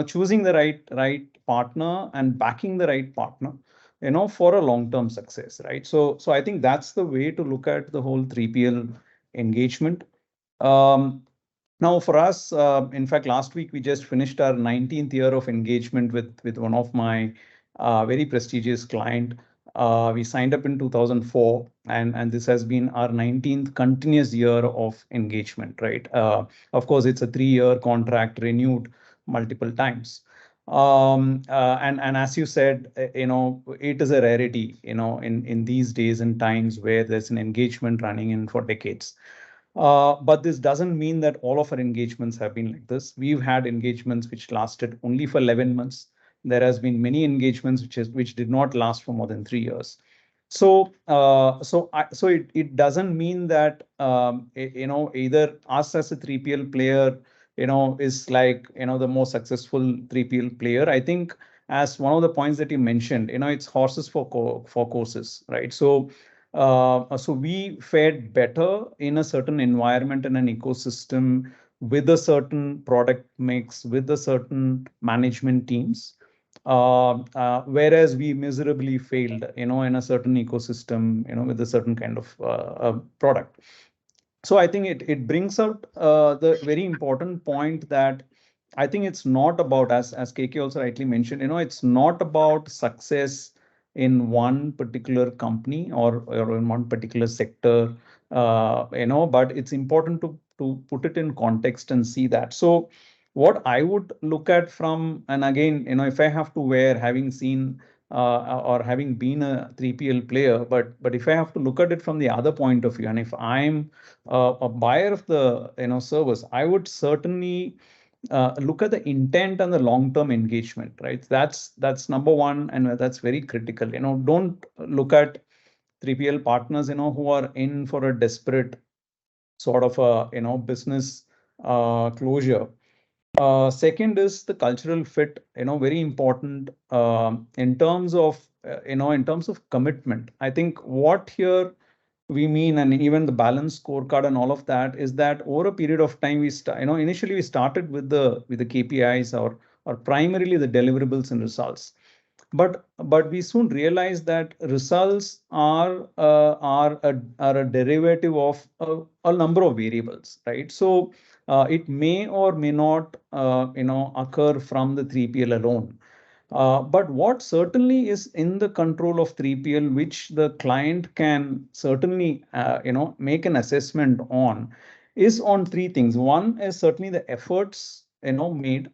choosing the right partner and backing the right partner, for a long-term success, right? So I think that's the way to look at the whole 3PL engagement. Now, for us, in fact, last week we just finished our 19th year of engagement with one of my very prestigious client. We signed up in 2004, and this has been our 19th continuous year of engagement, right? Of course, it's a 3-year contract renewed multiple times. And as you said, it is a rarity, in these days and times where there's an engagement running in for decades. But this doesn't mean that all of our engagements have been like this. We've had engagements which lasted only for 11 months. There has been many engagements which did not last for more than 3 years. So it doesn't mean that either us as a 3PL player is like the most successful 3PL player. I think, as one of the points that you mentioned, it's horses for courses, right? So we fared better in a certain environment and an ecosystem with a certain product mix, with a certain management teams, whereas we miserably failed, in a certain ecosystem, with a certain kind of product. So I think it brings out the very important point that I think it's not about, as KK also rightly mentioned, it's not about success in one particular company or in one particular sector, but it's important to put it in context and see that. So what I would look at from, and again, if I have to wear, having seen or having been a 3PL player, but if I have to look at it from the other point of view, and if I'm a buyer of the service, I would certainly look at the intent and the long-term engagement, right? That's number one, and that's very critical. Don't look at 3PL partners, who are in for a desperate sort of a business closure. Second is the cultural fit, very important in terms of commitment. I think what here we mean, and even the balance scorecard and all of that, is that over a period of time, initially we started with the KPIs or primarily the deliverables and results. But we soon realize that results are a derivative of a number of variables, right? So it may or may not occur from the 3PL alone. But what certainly is in the control of 3PL, which the client can certainly make an assessment on, is on three things. One is certainly the efforts made,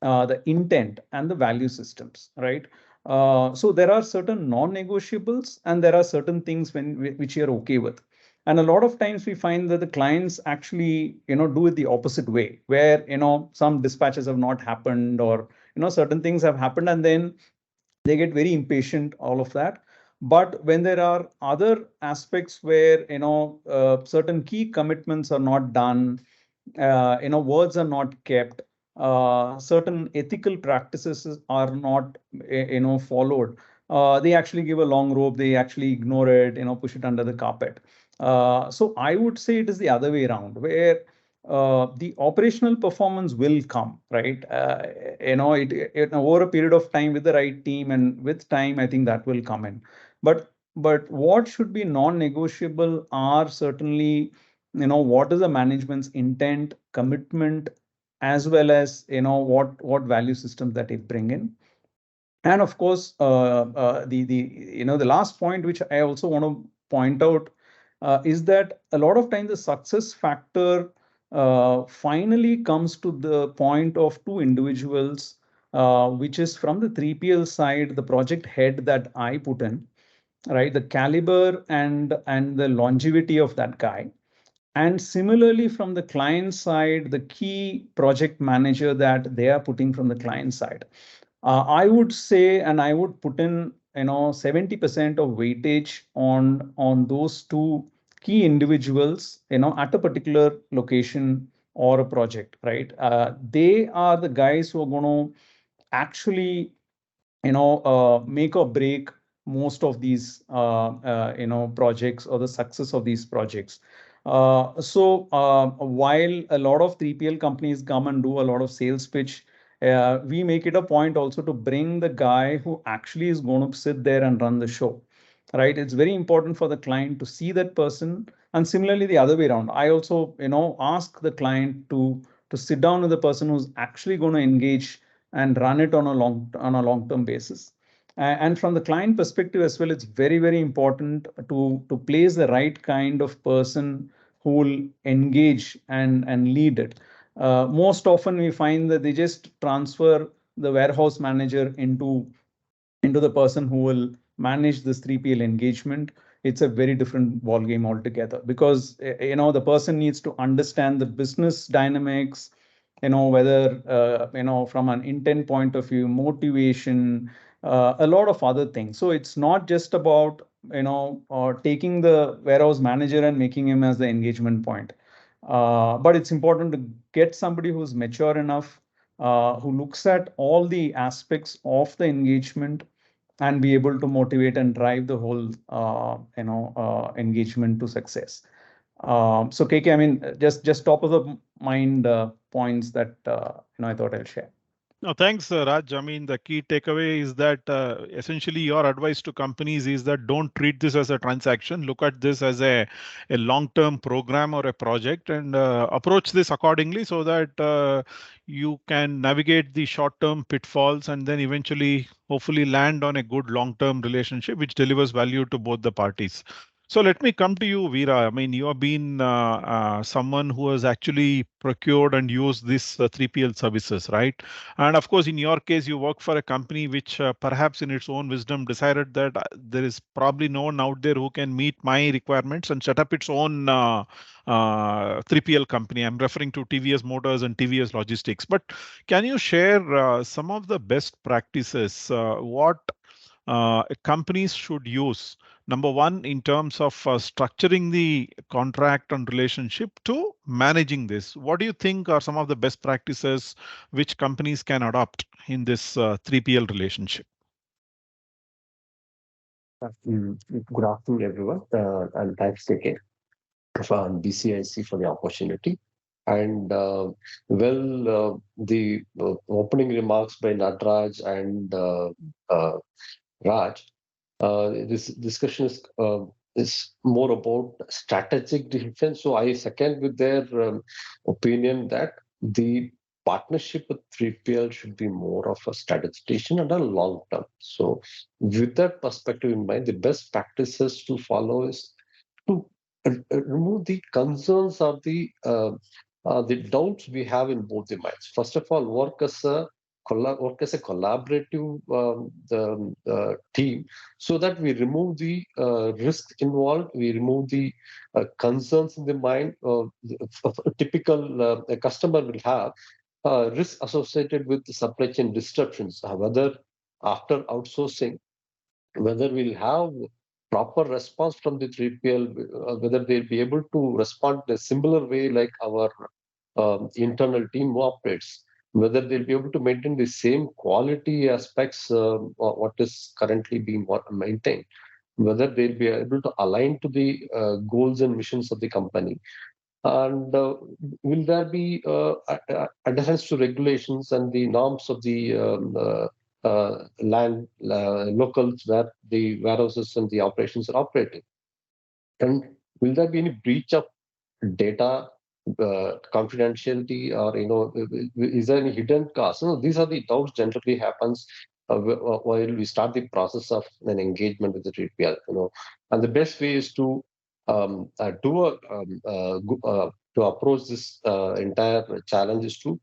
the intent, and the value systems, right? So there are certain non-negotiables, and there are certain things which you're okay with. And a lot of times we find that the clients actually do it the opposite way, where some dispatches have not happened, or certain things have happened, and then they get very impatient, all of that. But when there are other aspects where certain key commitments are not done, words are not kept, certain ethical practices are not followed, they actually give a long rope, they actually ignore it, push it under the carpet. So I would say it is the other way around, where the operational performance will come, right? Over a period of time, with the right team and with time, I think that will come in. But what should be non-negotiable are certainly, what is the management's intent, commitment, as well as what value systems that it bring in. And of course, the last point which I also want to point out is that a lot of times the success factor finally comes to the point of two individuals, which is from the 3PL side, the project head that I put in, right? The caliber and the longevity of that guy. And similarly, from the client side, the key project manager that they are putting from the client side. I would say, and I would put in 70% of weightage on those two key individuals at a particular location or a project, right? They are the guys who are going to actually make or break most of these projects, or the success of these projects. So while a lot of 3PL companies come and do a lot of sales pitch, we make it a point also to bring the guy who actually is going to sit there and run the show, right? It's very important for the client to see that person. And similarly, the other way around, I also ask the client to sit down with the person who's actually going to engage and run it on a long-term basis. And from the client perspective as well, it's very, very important to place the right kind of person who will engage and lead it. Most often we find that they just transfer the warehouse manager into the person who will manage this 3PL engagement. It's a very different ball game altogether, because the person needs to understand the business dynamics, whether from an intent point of view, motivation, a lot of other things. So it's not just about taking the warehouse manager and making him as the engagement point, but it's important to get somebody who's mature enough, who looks at all the aspects of the engagement and be able to motivate and drive the whole engagement to success. So KK, I mean, just top of the mind points that I thought I'll share. No, thanks, Raj. I mean, the key takeaway is that essentially your advice to companies is that don't treat this as a transaction. Look at this as a long-term program or a project, and approach this accordingly, so that you can navigate the short-term pitfalls and then eventually, hopefully, land on a good long-term relationship which delivers value to both the parties. So let me come to you, Veera. I mean, you have been someone who has actually procured and used these 3PL services, right? And of course, in your case, you work for a company which perhaps in its own wisdom decided that there is probably no one out there who can meet my requirements and set up its own 3PL company. I'm referring to TVS Motors and TVS Logistics. But can you share some of the best practices, what companies should use? Number one, in terms of structuring the contract and relationship, to managing this. What do you think are some of the best practices which companies can adopt in this 3PL relationship? Good afternoon, everyone, and thanks again for BCIC for the opportunity. And the opening remarks by Nataraj and Raj, this discussion is more about strategic defense. So I second with their opinion that the partnership with 3PL should be more of a strategization and a long term. So with that perspective in mind, the best practices to follow is to remove the concerns or the doubts we have in both the minds. First of all, work as a collaborative team, so that we remove the risk involved, we remove the concerns in the mind. A typical a customer will have risk associated with the supply chain disruptions, whether after outsourcing, whether we'll have proper response from the 3PL, whether they'll be able to respond in a similar way like our internal team operates, whether they'll be able to maintain the same quality aspects what is currently being maintained, whether they'll be able to align to the goals and missions of the company. And will there be adherence to regulations and the norms of the land locals where the warehouses and the operations are operating? And will there be any breach of data confidentiality, or is there any hidden cost? These are the doubts generally happens while we start the process of an engagement with the 3PL. And the best way is to to approach this entire challenge is to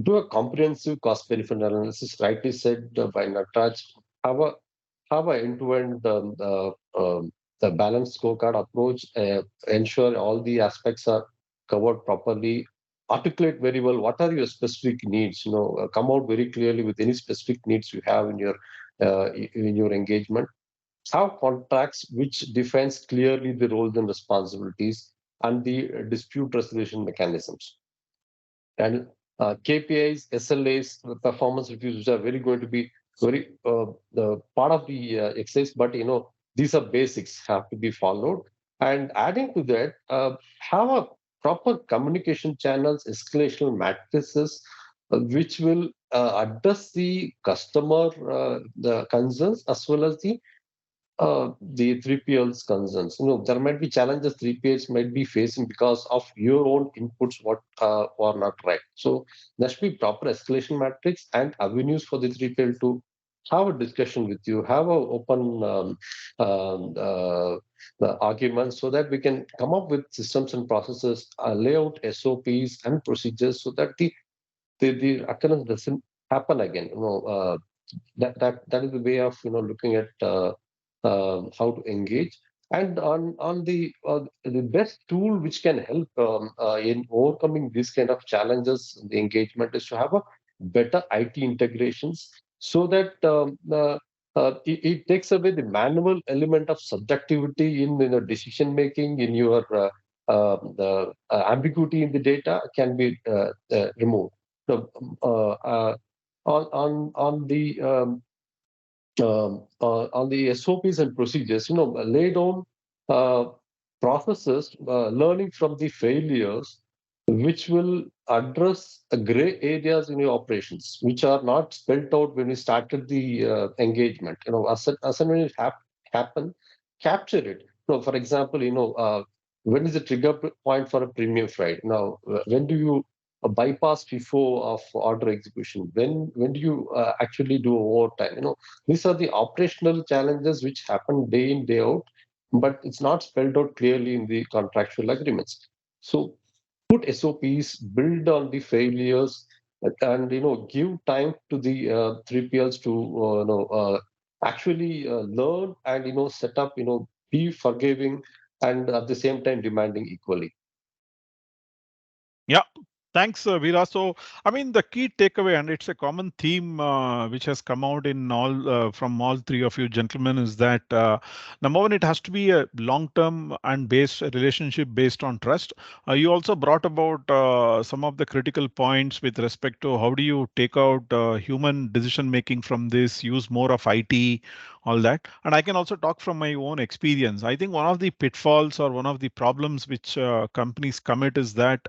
do a comprehensive cost benefit analysis, rightly said by Nataraj. Have a end-to-end the balanced scorecard approach, ensure all the aspects are covered properly, articulate very well what are your specific needs. Come out very clearly with any specific needs you have in your engagement. Have contracts which defines clearly the roles and responsibilities and the dispute resolution mechanisms. And KPIs, SLAs, performance reviews, which are very going to be very the part of the exercise, but these are basics have to be followed. And adding to that, have a proper communication channels, escalation matrices, which will address the customer the concerns as well as the 3PL's concerns. There might be challenges 3PLs might be facing because of your own inputs what are not right. So there should be proper escalation matrix and avenues for the 3PL to have a discussion with you, have an open argument, so that we can come up with systems and processes, lay out SOPs and procedures, so that the occurrence doesn't happen again. That is the way of looking at how to engage. And on the best tool which can help in overcoming these kind of challenges, the engagement is to have a better IT integrations, so that it takes away the manual element of subjectivity in decision making, in your the ambiguity in the data can be removed. So on the SOPs and procedures, lay down processes, learning from the failures, which will address gray areas in your operations, which are not spelled out when you started the engagement. As and when it happen, capture it. For example, when is the trigger point for a premium freight? Now, when do you bypass FIFO of order execution? When do you actually do overtime? These are the operational challenges which happen day in, day out, but it's not spelled out clearly in the contractual agreements. So put SOPs, build on the failures, and give time to the 3PLs to actually learn and set up, be forgiving, and at the same time demanding equally. Yeah. Thanks, Veera. So, I mean, the key takeaway, and it's a common theme which has come out in all from all three of you gentlemen, is that number one, it has to be a long-term and based relationship based on trust. You also brought about some of the critical points with respect to how do you take out human decision making from this, use more of IT, all that. And I can also talk from my own experience. I think one of the pitfalls or one of the problems which companies commit is that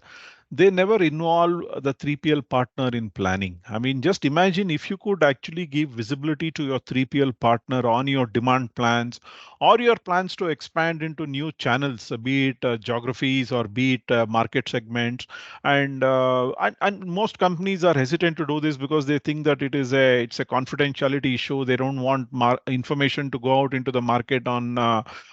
they never involve the 3PL partner in planning. I mean, just imagine if you could actually give visibility to your 3PL partner on your demand plans or your plans to expand into new channels, be it geographies or be it market segments. And most companies are hesitant to do this because they think that it's a confidentiality issue. They don't want information to go out into the market on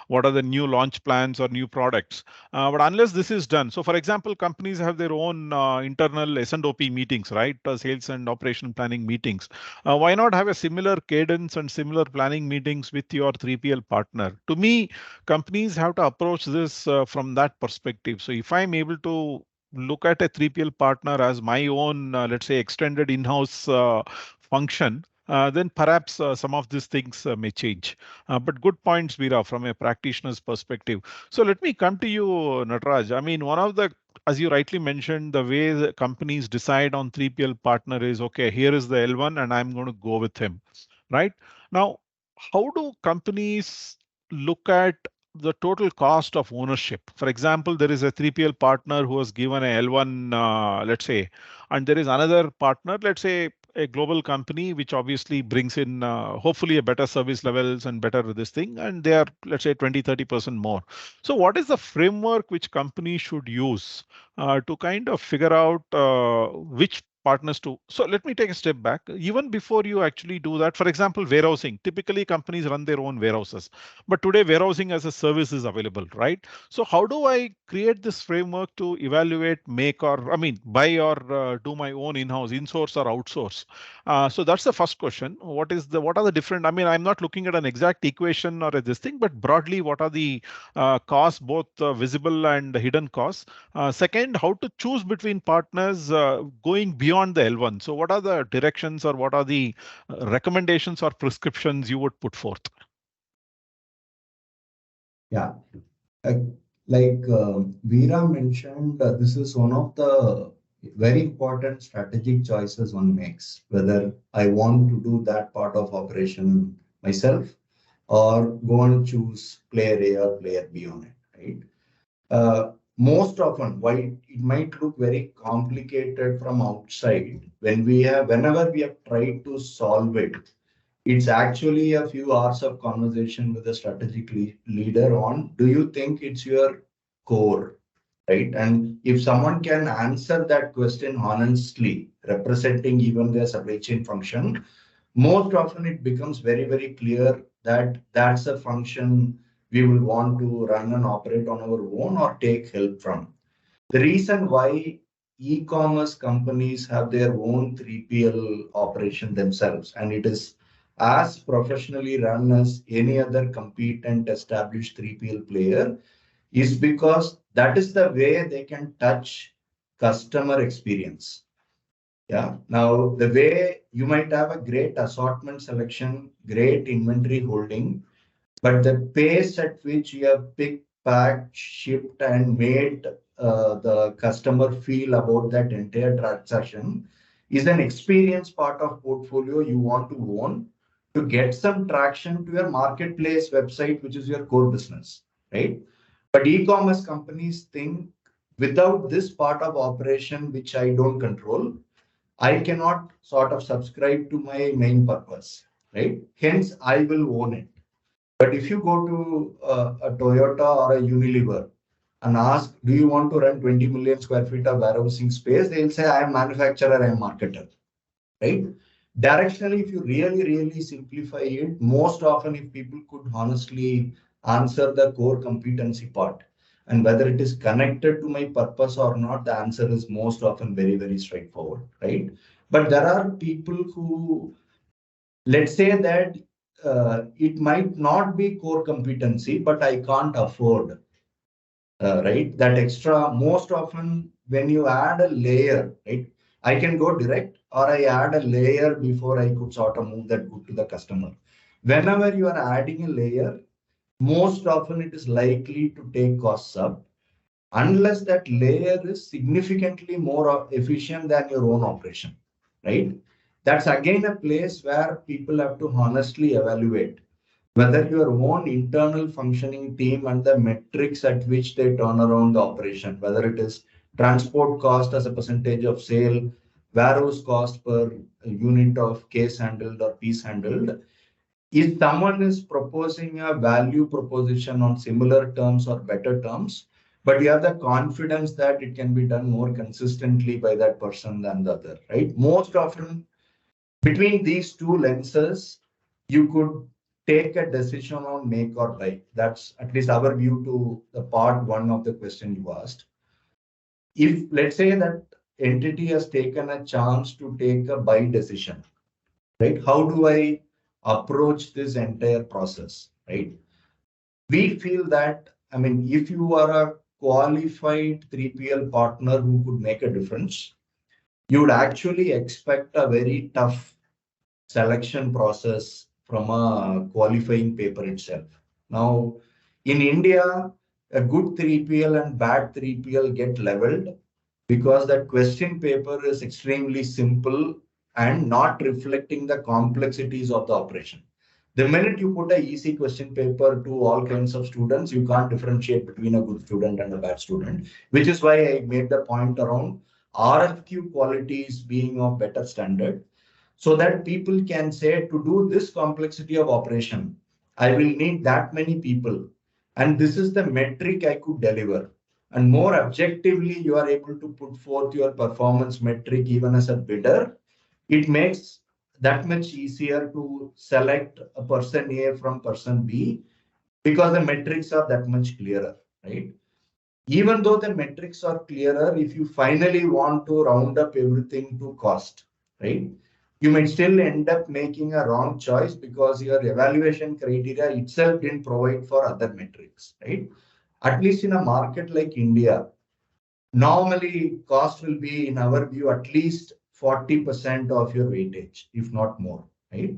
what are the new launch plans or new products. But unless this is done, so for example, companies have their own internal S&OP meetings, right? Sales and operation planning meetings. Why not have a similar cadence and similar planning meetings with your 3PL partner? To me, companies have to approach this from that perspective. So if I'm able to look at a 3PL partner as my own, let's say, extended in-house function, then perhaps some of these things may change. But good points, Veera, from a practitioner's perspective. So let me come to you, Nataraj. I mean, one of the, as you rightly mentioned, the way the companies decide on 3PL partner is, okay, here is the L1 and I'm going to go with him, right? Now, how do companies look at the total cost of ownership? For example, there is a 3PL partner who has given a L1, let's say, and there is another partner, let's say, a global company, which obviously brings in hopefully a better service levels and better this thing, and they are, let's say, 20-30% more. So what is the framework which companies should use to kind of figure out which partners to? So let me take a step back. Even before you actually do that, for example, warehousing, typically companies run their own warehouses, but today warehousing as a service is available, right? So how do I create this framework to evaluate, make, or I mean, buy or do my own in-house, in-source or outsource? So that's the first question. What are the different? I mean, I'm not looking at an exact equation or this thing, but broadly, what are the costs, both visible and hidden costs? Second, how to choose between partners going beyond the L1. So what are the directions or what are the recommendations or prescriptions you would put forth? Yeah, uh, like Veera mentioned, this is one of the very important strategic choices one makes, whether I want to do that part of operation myself or go and choose player A or player B on it, right? Most often, while it might look very complicated from outside, whenever we have tried to solve it, it's actually a few hours of conversation with a strategic leader on, do you think it's your core, right? And if someone can answer that question honestly, representing even their supply chain function, most often it becomes very, very clear that that's a function we will want to run and operate on our own or take help from. The reason why e-commerce companies have their own 3PL operation themselves, and it is as professionally run as any other competent established 3PL player, is because that is the way they can touch customer experience. Yeah. Now, the way you might have a great assortment selection, great inventory holding, but the pace at which you have picked, packed, shipped, and made the customer feel about that entire transaction is an experience part of portfolio you want to own to get some traction to your marketplace website, which is your core business, right? But e-commerce companies think without this part of operation, which I don't control, I cannot sort of subscribe to my main purpose, right? Hence, I will own it. But if you go to a Toyota or a Unilever and ask, do you want to run 20 million square feet of warehousing space? They'll say, I am manufacturer, I am marketer, right? Directionally, if you really, really simplify it, most often if people could honestly answer the core competency part and whether it is connected to my purpose or not, the answer is most often very, very straightforward, right? But there are people who, let's say that it might not be core competency, but I can't afford, right? That extra, most often when you add a layer, right? I can go direct or I add a layer before I could sort of move that good to the customer. Whenever you are adding a layer, most often it is likely to take costs up unless that layer is significantly more efficient than your own operation, right? That's again a place where people have to honestly evaluate whether your own internal functioning team and the metrics at which they turn around the operation, whether it is transport cost as a percentage of sale, warehouse cost per unit of case handled or piece handled. If someone is proposing a value proposition on similar terms or better terms, but you have the confidence that it can be done more consistently by that person than the other, right? Most often, between these two lenses, you could take a decision on make or buy. That's at least our view to the part one of the question you asked. If let's say that entity has taken a chance to take a buy decision, right? How do I approach this entire process, right? We feel that, I mean, if you are a qualified 3PL partner who could make a difference, you would actually expect a very tough selection process from a qualifying paper itself. Now, in India, a good 3PL and bad 3PL get leveled because that question paper is extremely simple and not reflecting the complexities of the operation. The minute you put a easy question paper to all kinds of students, you can't differentiate between a good student and a bad student, which is why I made the point around RFQ qualities being of better standard, so that people can say, to do this complexity of operation, I will need that many people. And this is the metric I could deliver. And more objectively, you are able to put forth your performance metric even as a bidder. It makes that much easier to select a person A from person B because the metrics are that much clearer, right? Even though the metrics are clearer, if you finally want to round up everything to cost, right? You might still end up making a wrong choice because your evaluation criteria itself didn't provide for other metrics, right? At least in a market like India, normally cost will be, in our view, at least 40% of your weightage, if not more, right?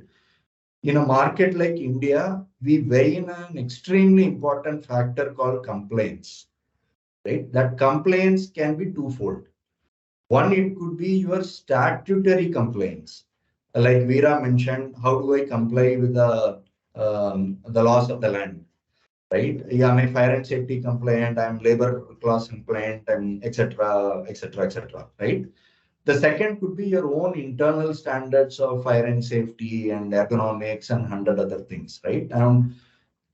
In a market like India, we weigh in an extremely important factor called complaints, right? That complaints can be twofold. One, it could be your statutory complaints. Like Veera mentioned, how do I comply with the laws of the land, right? Yeah, I'm a fire and safety compliant, I'm labor clause compliant, and etc., etc., etc., right? The second could be your own internal standards of fire and safety and ergonomics and 100 other things, right?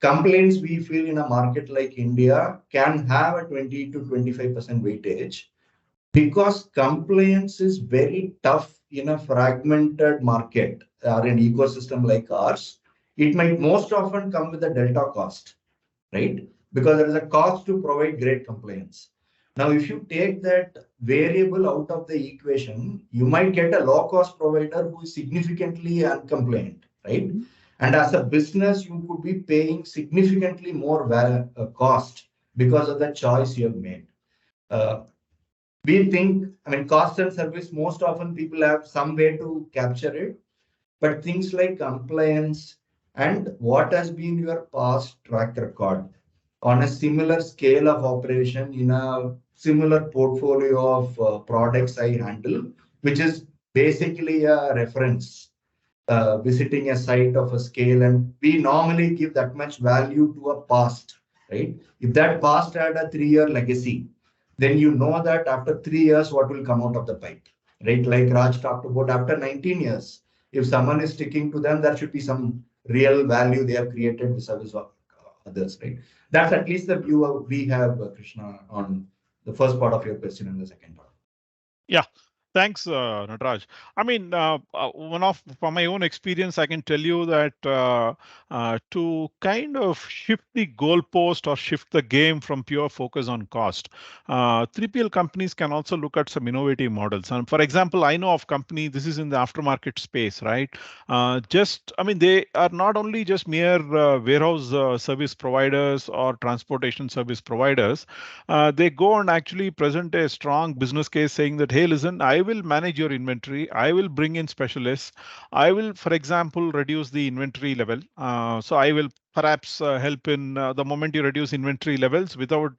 Complaints, we feel, in a market like India can have a 20 to 25% weightage because compliance is very tough in a fragmented market or an ecosystem like ours. It might most often come with a delta cost, right? Because there is a cost to provide great compliance. Now, if you take that variable out of the equation, you might get a low cost provider who is significantly uncompliant, right? And as a business, you could be paying significantly more cost because of the choice you have made. We think, I mean, cost and service, most often people have some way to capture it, but things like compliance and what has been your past track record on a similar scale of operation in a similar portfolio of products I handle, which is basically a reference, visiting a site of a scale. And we normally give that much value to a past, right? If that past had a 3-year legacy, then you know that after 3 years, what will come out of the pipe, right? Like Raj talked about, after 19 years, if someone is sticking to them, there should be some real value they have created with service of others, right? That's at least the view we have, Krishna, on the first part of your question and the second part. Yeah. Thanks, Nataraj. I mean, from my own experience, I can tell you that to kind of shift the goalpost or shift the game from pure focus on cost, 3PL companies can also look at some innovative models. And for example, I know of company, this is in the aftermarket space, right? I mean, they are not only just mere warehouse service providers or transportation service providers. They go and actually present a strong business case saying that, hey, listen, I will manage your inventory. I will bring in specialists. I will, for example, reduce the inventory level. So I will perhaps help in the moment you reduce inventory levels without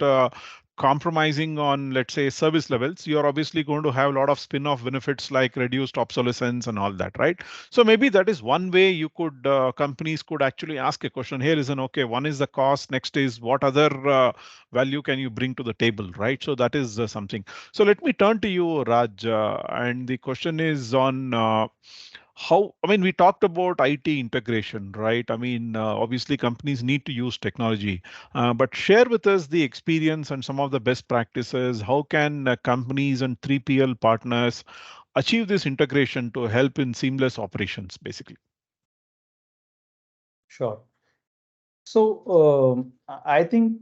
compromising on, let's say, service levels, you're obviously going to have a lot of spin-off benefits like reduced obsolescence and all that, right? So maybe that is one way you could, companies could actually ask a question. Here is an, okay, one is the cost, next is what other value can you bring to the table, right? So that is something. So let me turn to you, Raj, and the question is on how, I mean, we talked about IT integration, right? I mean, obviously companies need to use technology, but share with us the experience and some of the best practices. How can companies and 3PL partners achieve this integration to help in seamless operations, basically? Sure. So I think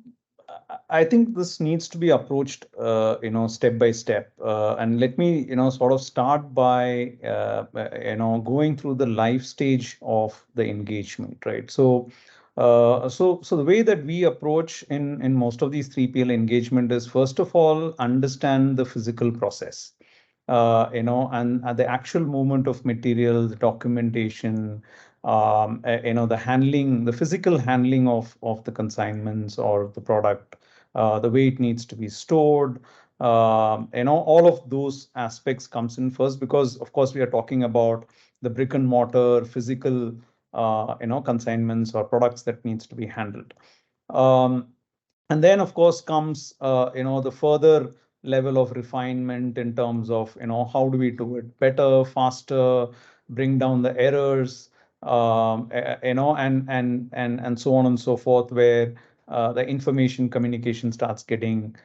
this needs to be approached, step by step. And let me, sort of start by, going through the life stage of the engagement, right? So the way that we approach in most of these 3PL engagement is, first of all, understand the physical process, and the actual movement of material, the documentation, the handling, the physical handling of the consignments or the product, the way it needs to be stored. All of those aspects comes in first, because of course we are talking about the brick and mortar physical, consignments or products that needs to be handled. And then of course comes, the further level of refinement in terms of, how do we do it better, faster, bring down the errors, and so on and so forth, where the information communication starts getting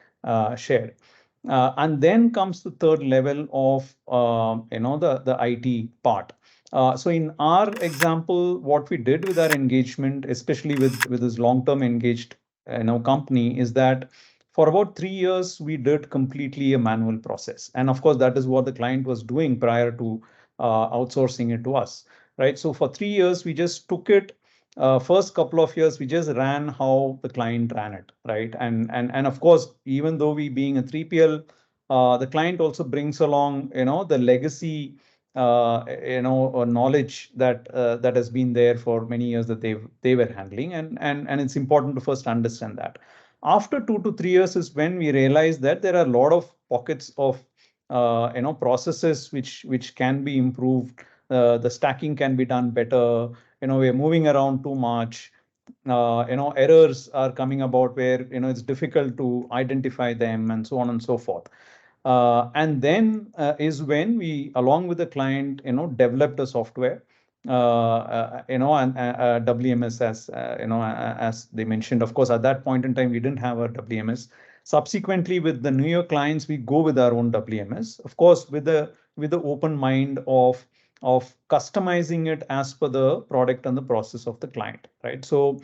shared. And then comes the third level of, the IT part. So in our example, what we did with our engagement, especially with this long-term engaged, company, is that for about 3 years we did completely a manual process, and of course that is what the client was doing prior to outsourcing it to us, right? So for 3 years we just took it. First couple of years we just ran how the client ran it, right? And of course, even though we being a 3PL, the client also brings along, the legacy, knowledge that that has been there for many years that they were handling, and it's important to first understand that. After 2 to 3 years is when we realize that there are a lot of pockets of, processes which can be improved. The stacking can be done better. We're moving around too much. Errors are coming about where, it's difficult to identify them, and so on and so forth. And then is when we, along with the client, developed a software, and WMS, as they mentioned. Of course, at that point in time, we didn't have a WMS. Subsequently, with the newer clients, we go with our own WMS, of course, with the open mind of customizing it as per the product and the process of the client, right? So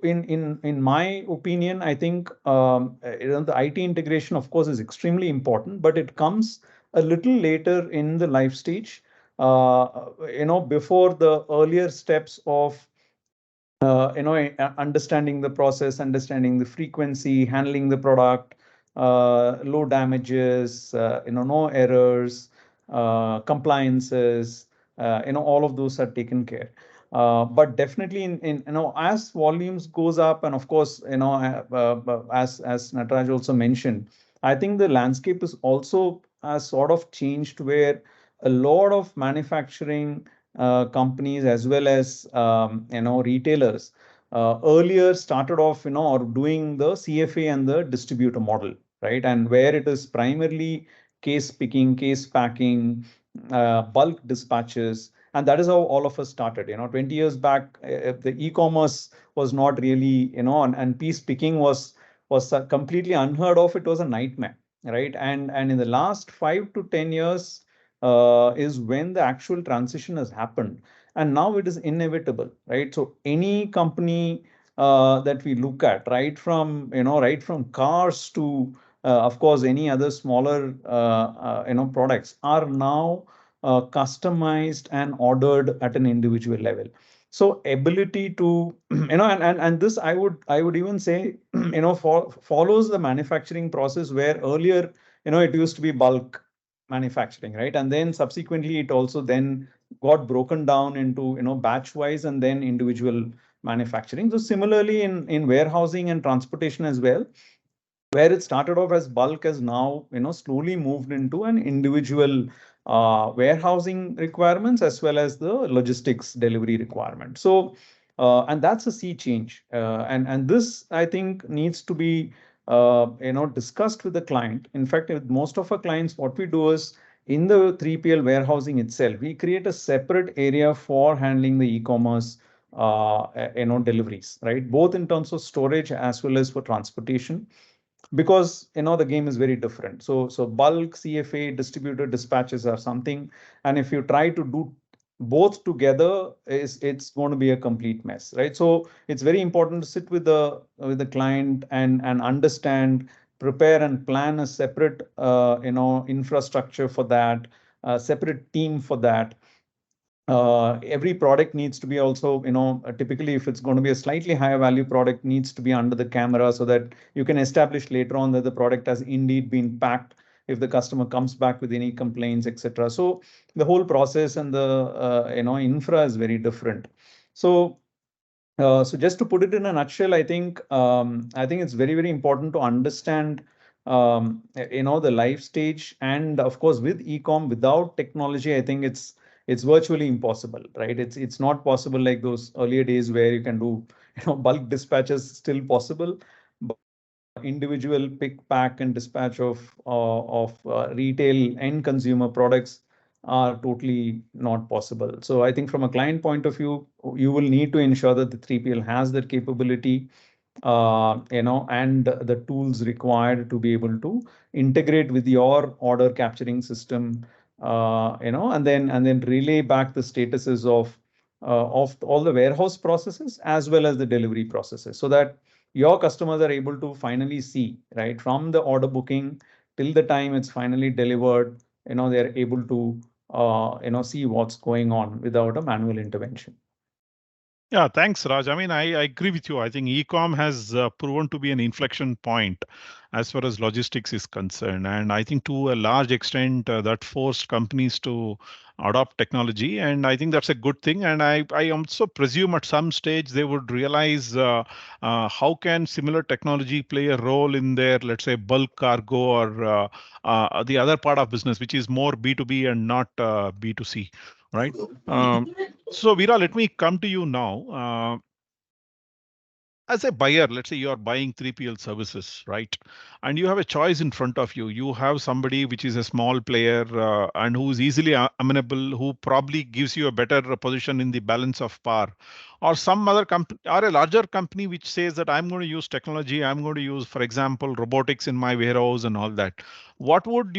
in my opinion, I think, the IT integration, of course, is extremely important, but it comes a little later in the life stage, before the earlier steps of, understanding the process, understanding the frequency, handling the product, low damages, no errors, compliances, all of those are taken care. But definitely as volumes goes up, and of course, as Nataraja also mentioned, I think the landscape is also has sort of changed, where a lot of manufacturing companies, as well as, retailers, earlier started off, or doing the CFA and the distributor model, right? And where it is primarily case picking, case packing, bulk dispatches. And that is how all of us started. 20 years back, the e-commerce was not really, and piece picking was completely unheard of. It was a nightmare, right? And in the last 5 to 10 years is when the actual transition has happened, and now it is inevitable, right? So any company that we look at, right from cars to, of course, any other smaller, products, are now customized and ordered at an individual level. So ability to, and this I would even say, follows the manufacturing process, where earlier, it used to be bulk manufacturing, right? And then subsequently it also then got broken down into, batch wise, and then individual manufacturing. So similarly in warehousing and transportation as well, where it started off as bulk has now, slowly moved into an individual warehousing requirements as well as the logistics delivery requirement. So, and that's a sea change. And this, I think, needs to be, discussed with the client. In fact, with most of our clients, what we do is in the 3PL warehousing itself, we create a separate area for handling the e-commerce, deliveries, right? Both in terms of storage as well as for transportation, because the game is very different. So bulk, CFA, distributor dispatches are something, and if you try to do both together, it's going to be a complete mess, right? So it's very important to sit with the client and understand, prepare and plan a separate infrastructure for that, a separate team for that. Every product needs to be also, typically if it's going to be a slightly higher value product, needs to be under the camera so that you can establish later on that the product has indeed been packed if the customer comes back with any complaints, etc. So the whole process and the infra is very different. So so just to put it in a nutshell, I think it's very, very important to understand the life stage. And of course, with e-com, without technology, I think it's virtually impossible, right? It's not possible like those earlier days where you can do bulk dispatches, still possible, but individual pick, pack, and dispatch of retail and consumer products are totally not possible. So I think from a client point of view, you will need to ensure that the 3PL has that capability, and the tools required to be able to integrate with your order capturing system, and then relay back the statuses of all the warehouse processes as well as the delivery processes, so that your customers are able to finally see, right, from the order booking till the time it's finally delivered, they're able to see what's going on without a manual intervention. Yeah, thanks, Raj. I mean, I agree with you. I think e-com has proven to be an inflection point as far as logistics is concerned. And I think to a large extent that forced companies to adopt technology. And I think that's a good thing. And I also presume at some stage they would realize how can similar technology play a role in their, let's say, bulk cargo or the other part of business, which is more B2B and not B2C, right? So Veera, let me come to you now. As a buyer, let's say you are buying 3PL services, right? And you have a choice in front of you. You have somebody which is a small player and who is easily amenable, who probably gives you a better position in the balance of power, or some other company or a larger company which says that I'm going to use technology, I'm going to use, for example, robotics in my warehouse and all that. How would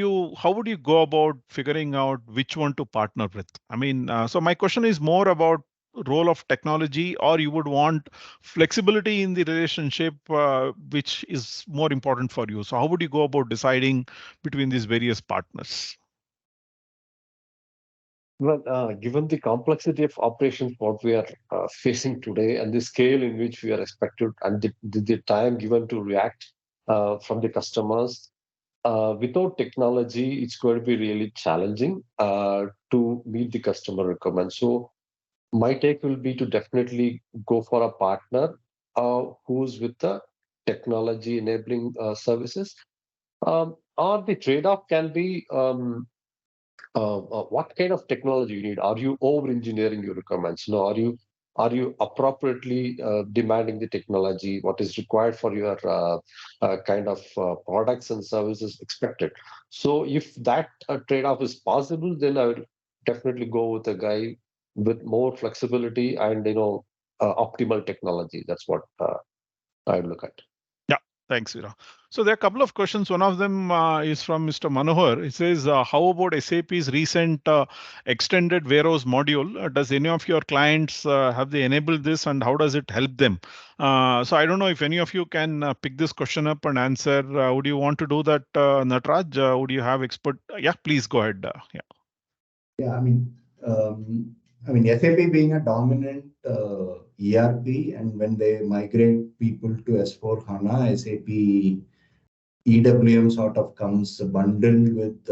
you go about figuring out which one to partner with? I mean, so my question is more about role of technology, or you would want flexibility in the relationship, which is more important for you. So how would you go about deciding between these various partners? Well, given the complexity of operations what we are facing today and the scale in which we are expected and the time given to react from the customers, without technology, it's going to be really challenging to meet the customer requirements. So my take will be to definitely go for a partner who's with the technology enabling services. Or the trade-off can be what kind of technology you need. Are you over-engineering your requirements? No, are you appropriately demanding the technology, what is required for your kind of products and services expected? So if that trade-off is possible, then I would definitely go with a guy with more flexibility and optimal technology. That's what I would look at. Yeah, thanks, Veera. So there are a couple of questions. One of them is from Mr. Manohar. It says, how about SAP's recent extended warehouse module? Does any of your clients have they enabled this, and how does it help them? So I don't know if any of you can pick this question up and answer. Would you want to do that, Nataraj? Would you have expert? Yeah, please go ahead. Yeah. Yeah, SAP being a dominant ERP, and when they migrate people to S4 HANA, SAP EWM sort of comes bundled with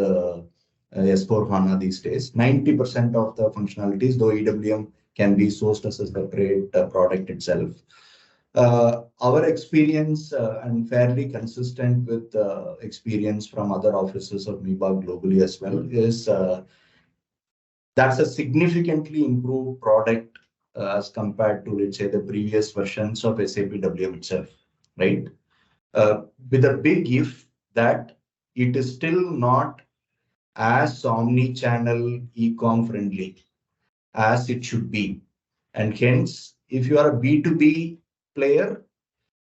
S4 HANA these days. 90% of the functionalities, though EWM can be sourced as a separate product itself. Our experience and fairly consistent with experience from other offices of Miebach globally as well is that's a significantly improved product as compared to, let's say, the previous versions of SAP WM itself, right? With a big if that it is still not as omni-channel e-com friendly as it should be. And hence, if you are a B2B player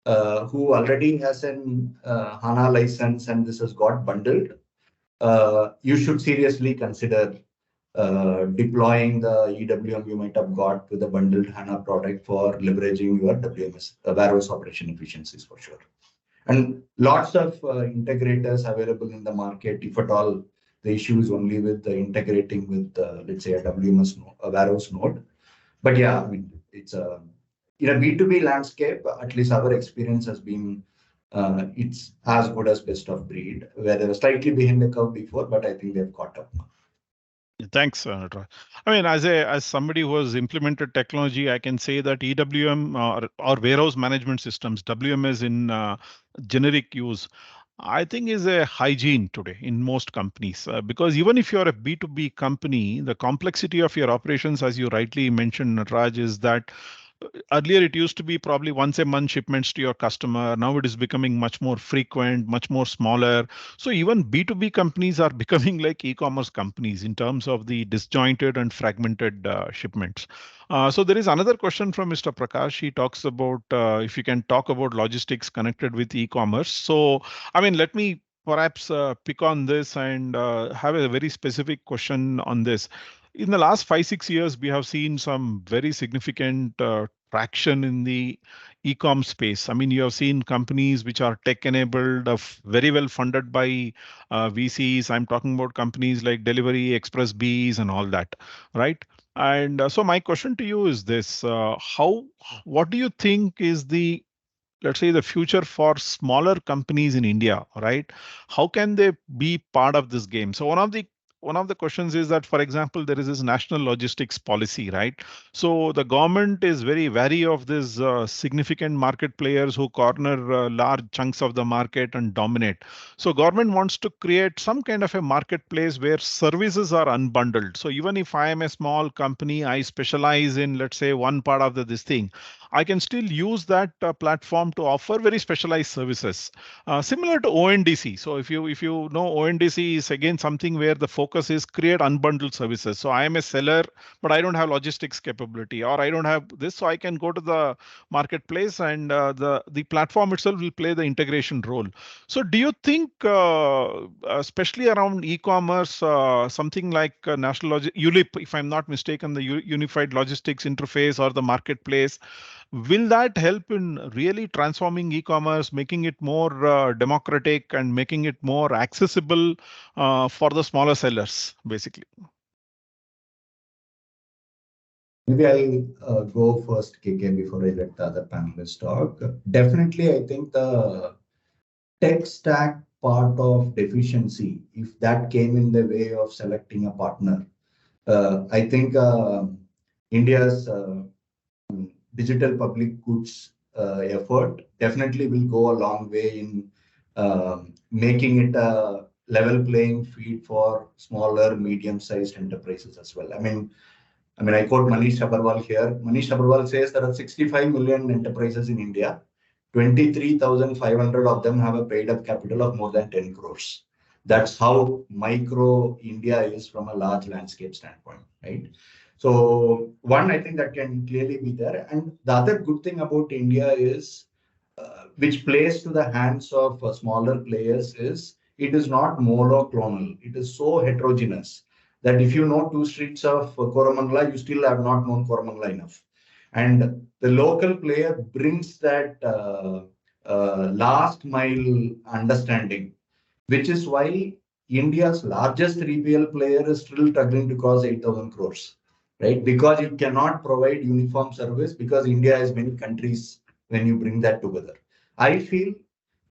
who already has an HANA license and this has got bundled, you should seriously consider deploying the EWM you might have got with a bundled HANA product for leveraging your WMS warehouse operation efficiencies for sure. And lots of integrators available in the market, if at all the issue is only with the integrating with, let's say, a WMS node, a warehouse node. But yeah, I mean, it's a in a B2B landscape, at least our experience has been it's as good as best of breed, where they were slightly behind the curve before, but I think they've caught up now. Thanks, Nataraja. I mean, as somebody who has implemented technology, I can say that EWM or warehouse management systems, WMS in generic use, I think is a hygiene today in most companies because even if you're a B2B company, the complexity of your operations, as you rightly mentioned, Nataraj, is that earlier it used to be probably once a month shipments to your customer. Now it is becoming much more frequent, much more smaller. So even B2B companies are becoming like e-commerce companies in terms of the disjointed and fragmented shipments. So there is another question from Mr. Prakash. He talks about if you can talk about logistics connected with e-commerce. So, I mean, let me perhaps pick on this and have a very specific question on this. In the last 5-6 years, we have seen some very significant traction in the e-com space. I mean, you have seen companies which are tech-enabled, very well funded by VCs. I'm talking about companies like Delivery, Express Bees, and all that, right? And so my question to you is this: what do you think is the, let's say, the future for smaller companies in India, right? How can they be part of this game? So one of the questions is that, for example, there is this national logistics policy, right? So the government is very wary of these significant market players who corner large chunks of the market and dominate. So government wants to create some kind of a marketplace where services are unbundled. So even if I am a small company, I specialize in, let's say, one part of this thing, I can still use that platform to offer very specialized services, similar to ONDC. So if you know, ONDC is again something where the focus is create unbundled services. So I am a seller, but I don't have logistics capability, or I don't have this, so I can go to the marketplace and the platform itself will play the integration role. So do you think, especially around e-commerce, something like National ULIP, if I'm not mistaken, the Unified Logistics Interface or the marketplace, will that help in really transforming e-commerce, making it more democratic and making it more accessible for the smaller sellers, basically? Maybe I'll go first, KK, before I let the other panelists talk. Definitely, I think the tech stack part of deficiency, if that came in the way of selecting a partner, I think India's digital public goods effort definitely will go a long way in making it a level playing field for smaller, medium-sized enterprises as well. I mean, I quote Manish Agarwal here. Manish Agarwal says there are 65 million enterprises in India. 23,500 of them have a paid-up capital of more than 10 crores. That's how micro India is from a large landscape standpoint, right? So one, I think that can clearly be there. And the other good thing about India is, which plays to the hands of smaller players, is it is not monoclonal. It is so heterogeneous that if you know two streets of Koramangala, you still have not known Koramangala enough. And the local player brings that last mile understanding, which is why India's largest 3PL player is still struggling to cross 8,000 crores, right? Because you cannot provide uniform service because India has many countries when you bring that together. I feel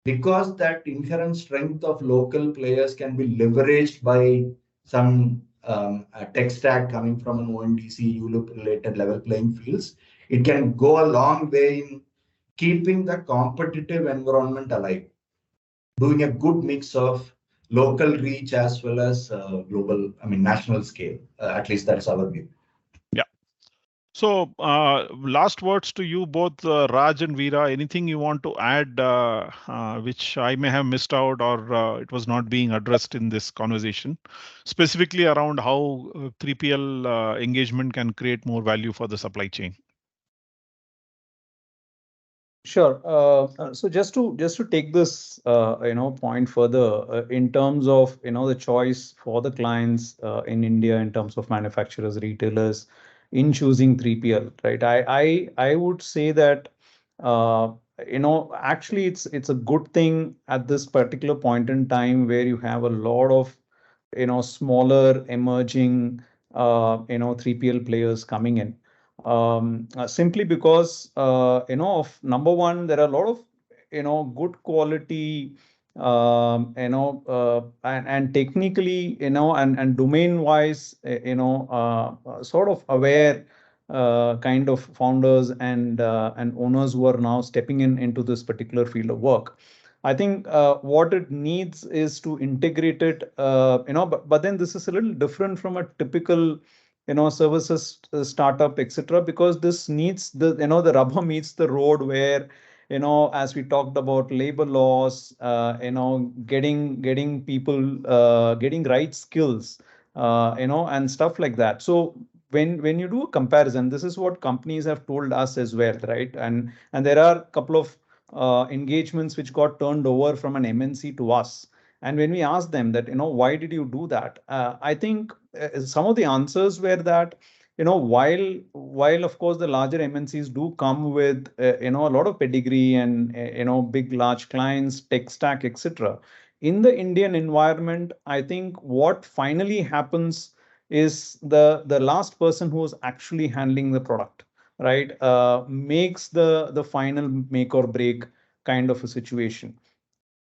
because that inherent strength of local players can be leveraged by some tech stack coming from an ONDC, ULIP related level playing fields, it can go a long way in keeping the competitive environment alive, doing a good mix of local reach as well as global, national scale. At least that's our view. Yeah. So, last words to you both, Raj and Veera. Anything you want to add, which I may have missed out or it was not being addressed in this conversation, specifically around how 3PL engagement can create more value for the supply chain? Sure. So just to take this point further in terms of the choice for the clients in India in terms of manufacturers, retailers in choosing 3PL, right? I would say that actually it's a good thing at this particular point in time where you have a lot of smaller emerging 3PL players coming in, simply because of number one, there are a lot of good quality and technically and domain wise sort of aware kind of founders and owners who are now stepping into this particular field of work. I think what it needs is to integrate it, but then this is a little different from a typical services startup, etc., because this needs the rubber meets the road where as we talked about labor laws, getting people getting right skills, and stuff like that. So when you do a comparison, this is what companies have told us as well, right? And there are a couple of engagements which got turned over from an MNC to us. And when we asked them that, why did you do that? I think some of the answers were that, while of course the larger MNCs do come with, a lot of pedigree and, big, large clients, tech stack, etc. In the Indian environment, I think what finally happens is the last person who is actually handling the product, right, makes the final make or break kind of a situation.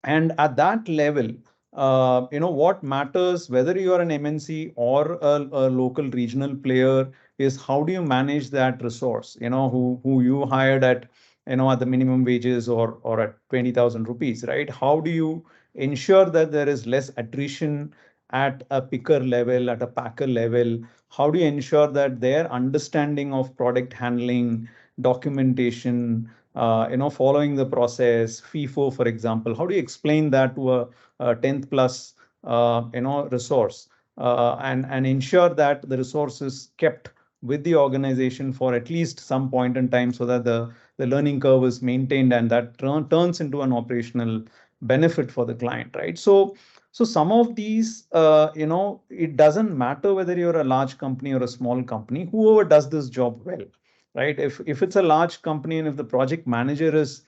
And at that level, what matters, whether you are an MNC or a local regional player, is how do you manage that resource, who you hired at, at the minimum wages or at 20,000 rupees, right? How do you ensure that there is less attrition at a picker level, at a packer level? How do you ensure that their understanding of product handling, documentation, following the process, FIFO, for example, how do you explain that to a 10th plus, resource, and ensure that the resource is kept with the organization for at least some point in time so that the learning curve is maintained and that turns into an operational benefit for the client, right? So some of these, it doesn't matter whether you're a large company or a small company, whoever does this job well, right? If it's a large company and if the project manager is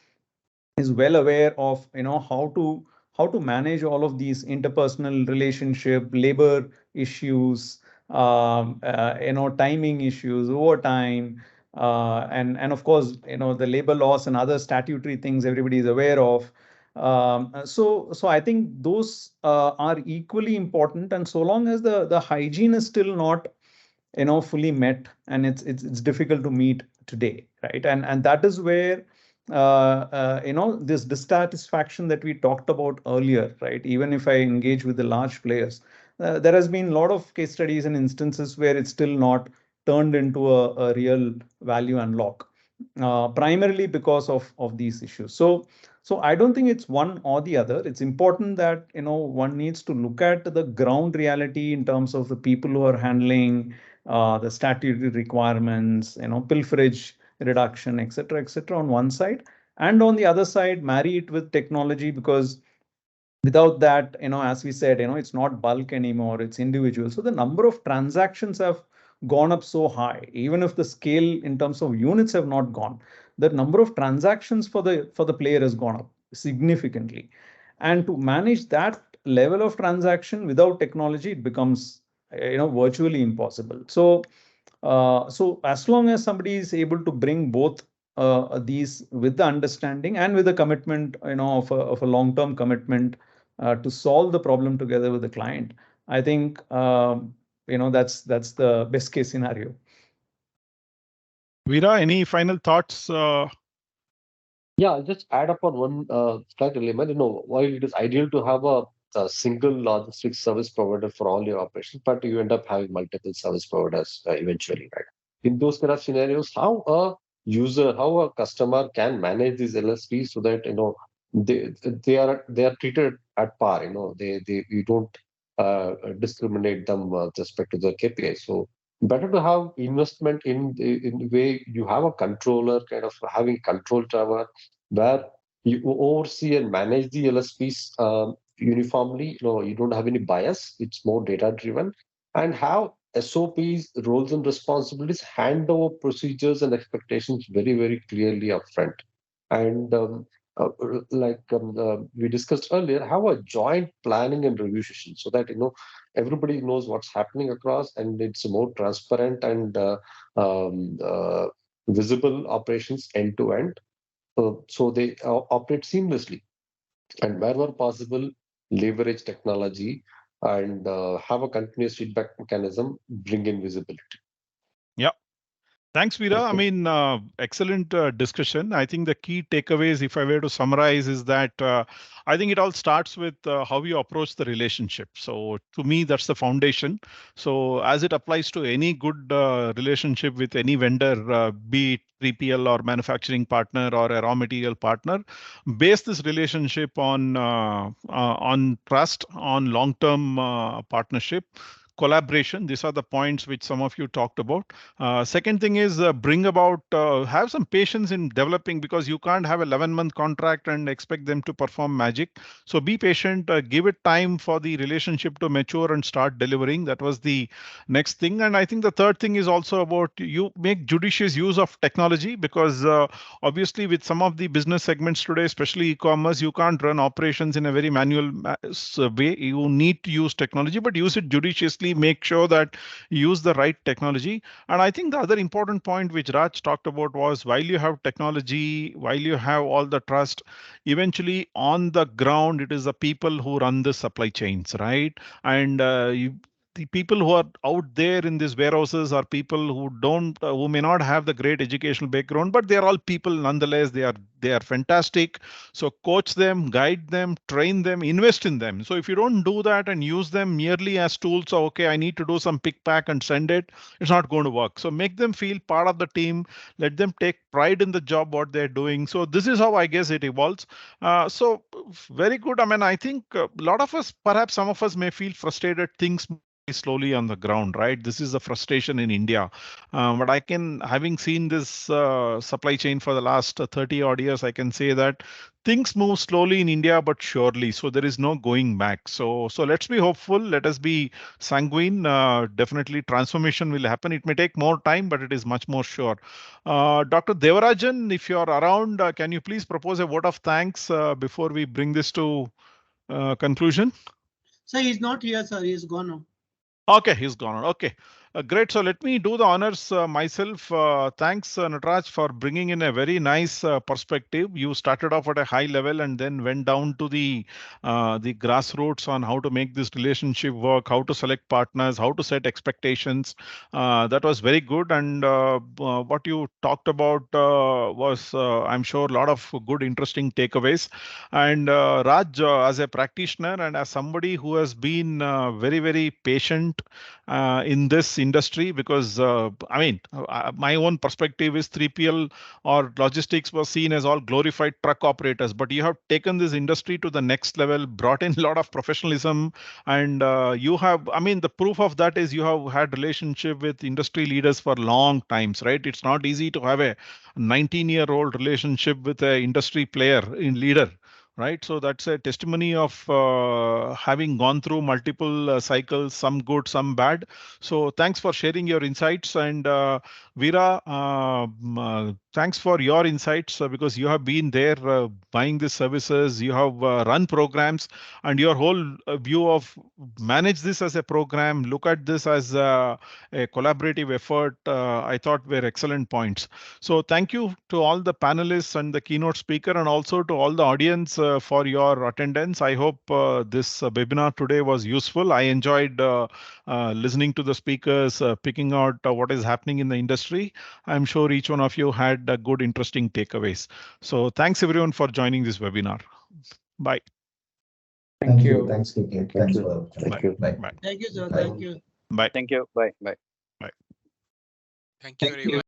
well aware of how to manage all of these interpersonal relationship, labor issues, timing issues, overtime, and of course the labor laws and other statutory things everybody is aware of. So I think those are equally important, and so long as the hygiene is still not fully met, and it's difficult to meet today, right? And that is where this dissatisfaction that we talked about earlier, right? Even if I engage with the large players, there has been a lot of case studies and instances where it's still not turned into a real value unlock, primarily because of these issues. So I don't think it's one or the other. It's important that one needs to look at the ground reality in terms of the people who are handling the statutory requirements, pilferage reduction, etc., on one side, and on the other side, marry it with technology, because without that, as we said, it's not bulk anymore, it's individual. So the number of transactions have gone up so high, even if the scale in terms of units have not gone, the number of transactions for the player has gone up significantly. And to manage that level of transaction without technology, it becomes virtually impossible. So as long as somebody is able to bring both these with the understanding and with the commitment, of a long-term commitment to solve the problem together with the client, I think that's the best case scenario. Veera, any final thoughts? Yeah, I'll just add up on one slight element. While it is ideal to have a single logistics service provider for all your operations, but you end up having multiple service providers eventually, right? In those kind of scenarios, how a user, how a customer can manage these LSPs so that they they are treated at par. You don't discriminate them with respect to the KPI. So better to have investment in the way you have a controller, kind of having control tower where you oversee and manage the LSPs uniformly. You don't have any bias. It's more data driven, and have SOPs, roles and responsibilities, handover procedures and expectations very, very clearly upfront. And we discussed earlier, have a joint planning and review session so that everybody knows what's happening across, and it's more transparent and um, uh, visible operations end to end, so they operate seamlessly, and wherever possible, leverage technology and have a continuous feedback mechanism, bring in visibility. Yeah. Thanks, Veera. I Okay. mean, excellent discussion. I think the key takeaways, if I were to summarize, is that I think it all starts with how you approach the relationship. So, to me, that's the foundation. So, as it applies to any good relationship with any vendor, be it 3PL or manufacturing partner or a raw material partner, base this relationship on trust, on long-term partnership, collaboration. These are the points which some of you talked about. Second thing is bring about, have some patience in developing, because you can't have 11-month contract and expect them to perform magic. So be patient, give it time for the relationship to mature and start delivering. That was the next thing. And I think the third thing is also about you make judicious use of technology, because obviously with some of the business segments today, especially e-commerce, you can't run operations in a very manual way. You need to use technology, but use it judiciously. Make sure that you use the right technology. And I think the other important point which Raj talked about was, while you have technology, while you have all the trust, eventually on the ground, it is the people who run the supply chains, right? And the people who are out there in these warehouses are people who don't, who may not have the great educational background, but they are all people nonetheless. They are fantastic. So coach them, guide them, train them, invest in them. So if you don't do that and use them merely as tools, so okay, I need to do some pick pack and send it, it's not going to work. So make them feel part of the team. Let them take pride in the job what they're doing. So this is how I guess it evolves. So very good. I mean, I think a lot of us, perhaps some of us, may feel frustrated. Things slowly on the ground, right? This is the frustration in India. But I can, having seen this supply chain for the last 30 odd years, I can say that things move slowly in India, but surely. So there is no going back. So let's be hopeful. Let us be sanguine. Definitely transformation will happen. It may take more time, but it is much more sure. Dr. Devarajan, if you're around, can you please propose a vote of thanks before we bring this to conclusion? Sir, he's not here, sir. He's gone now. Okay, he's gone. Okay, great. So let me do the honors myself. Thanks, Nataraj, for bringing in a very nice perspective. You started off at a high level and then went down to the grassroots on how to make this relationship work, how to select partners, how to set expectations. That was very good. And what you talked about was, I'm sure, a lot of good, interesting takeaways. And Raj, as a practitioner and as somebody who has been very, very patient in this industry, because I mean, my own perspective is 3PL or logistics was seen as all glorified truck operators, but you have taken this industry to the next level, brought in a lot of professionalism, and you have, I mean, the proof of that is you have had relationship with industry leaders for long times, right? It's not easy to have a 19-year-old relationship with an industry player in leader. Right. So that's a testimony of having gone through multiple cycles, some good, some bad. So thanks for sharing your insights. And Veera, thanks for your insights, because you have been there buying these services, you have run programs, and your whole view of manage this as a program, look at this as a collaborative effort, I thought were excellent points. So thank you to all the panelists and the keynote speaker, and also to all the audience for your attendance. I hope this webinar today was useful. I enjoyed listening to the speakers, picking out what is happening in the industry. industry. I'm sure each one of you had good, interesting takeaways. So thanks everyone for joining this webinar. Bye. Thank you. Thanks, KK. Thank Thanks you. for Thank joining. you. Bye. Bye. Thank you, sir. Bye. Thank you. Bye. Thank you. Bye. Bye. Thank you very much.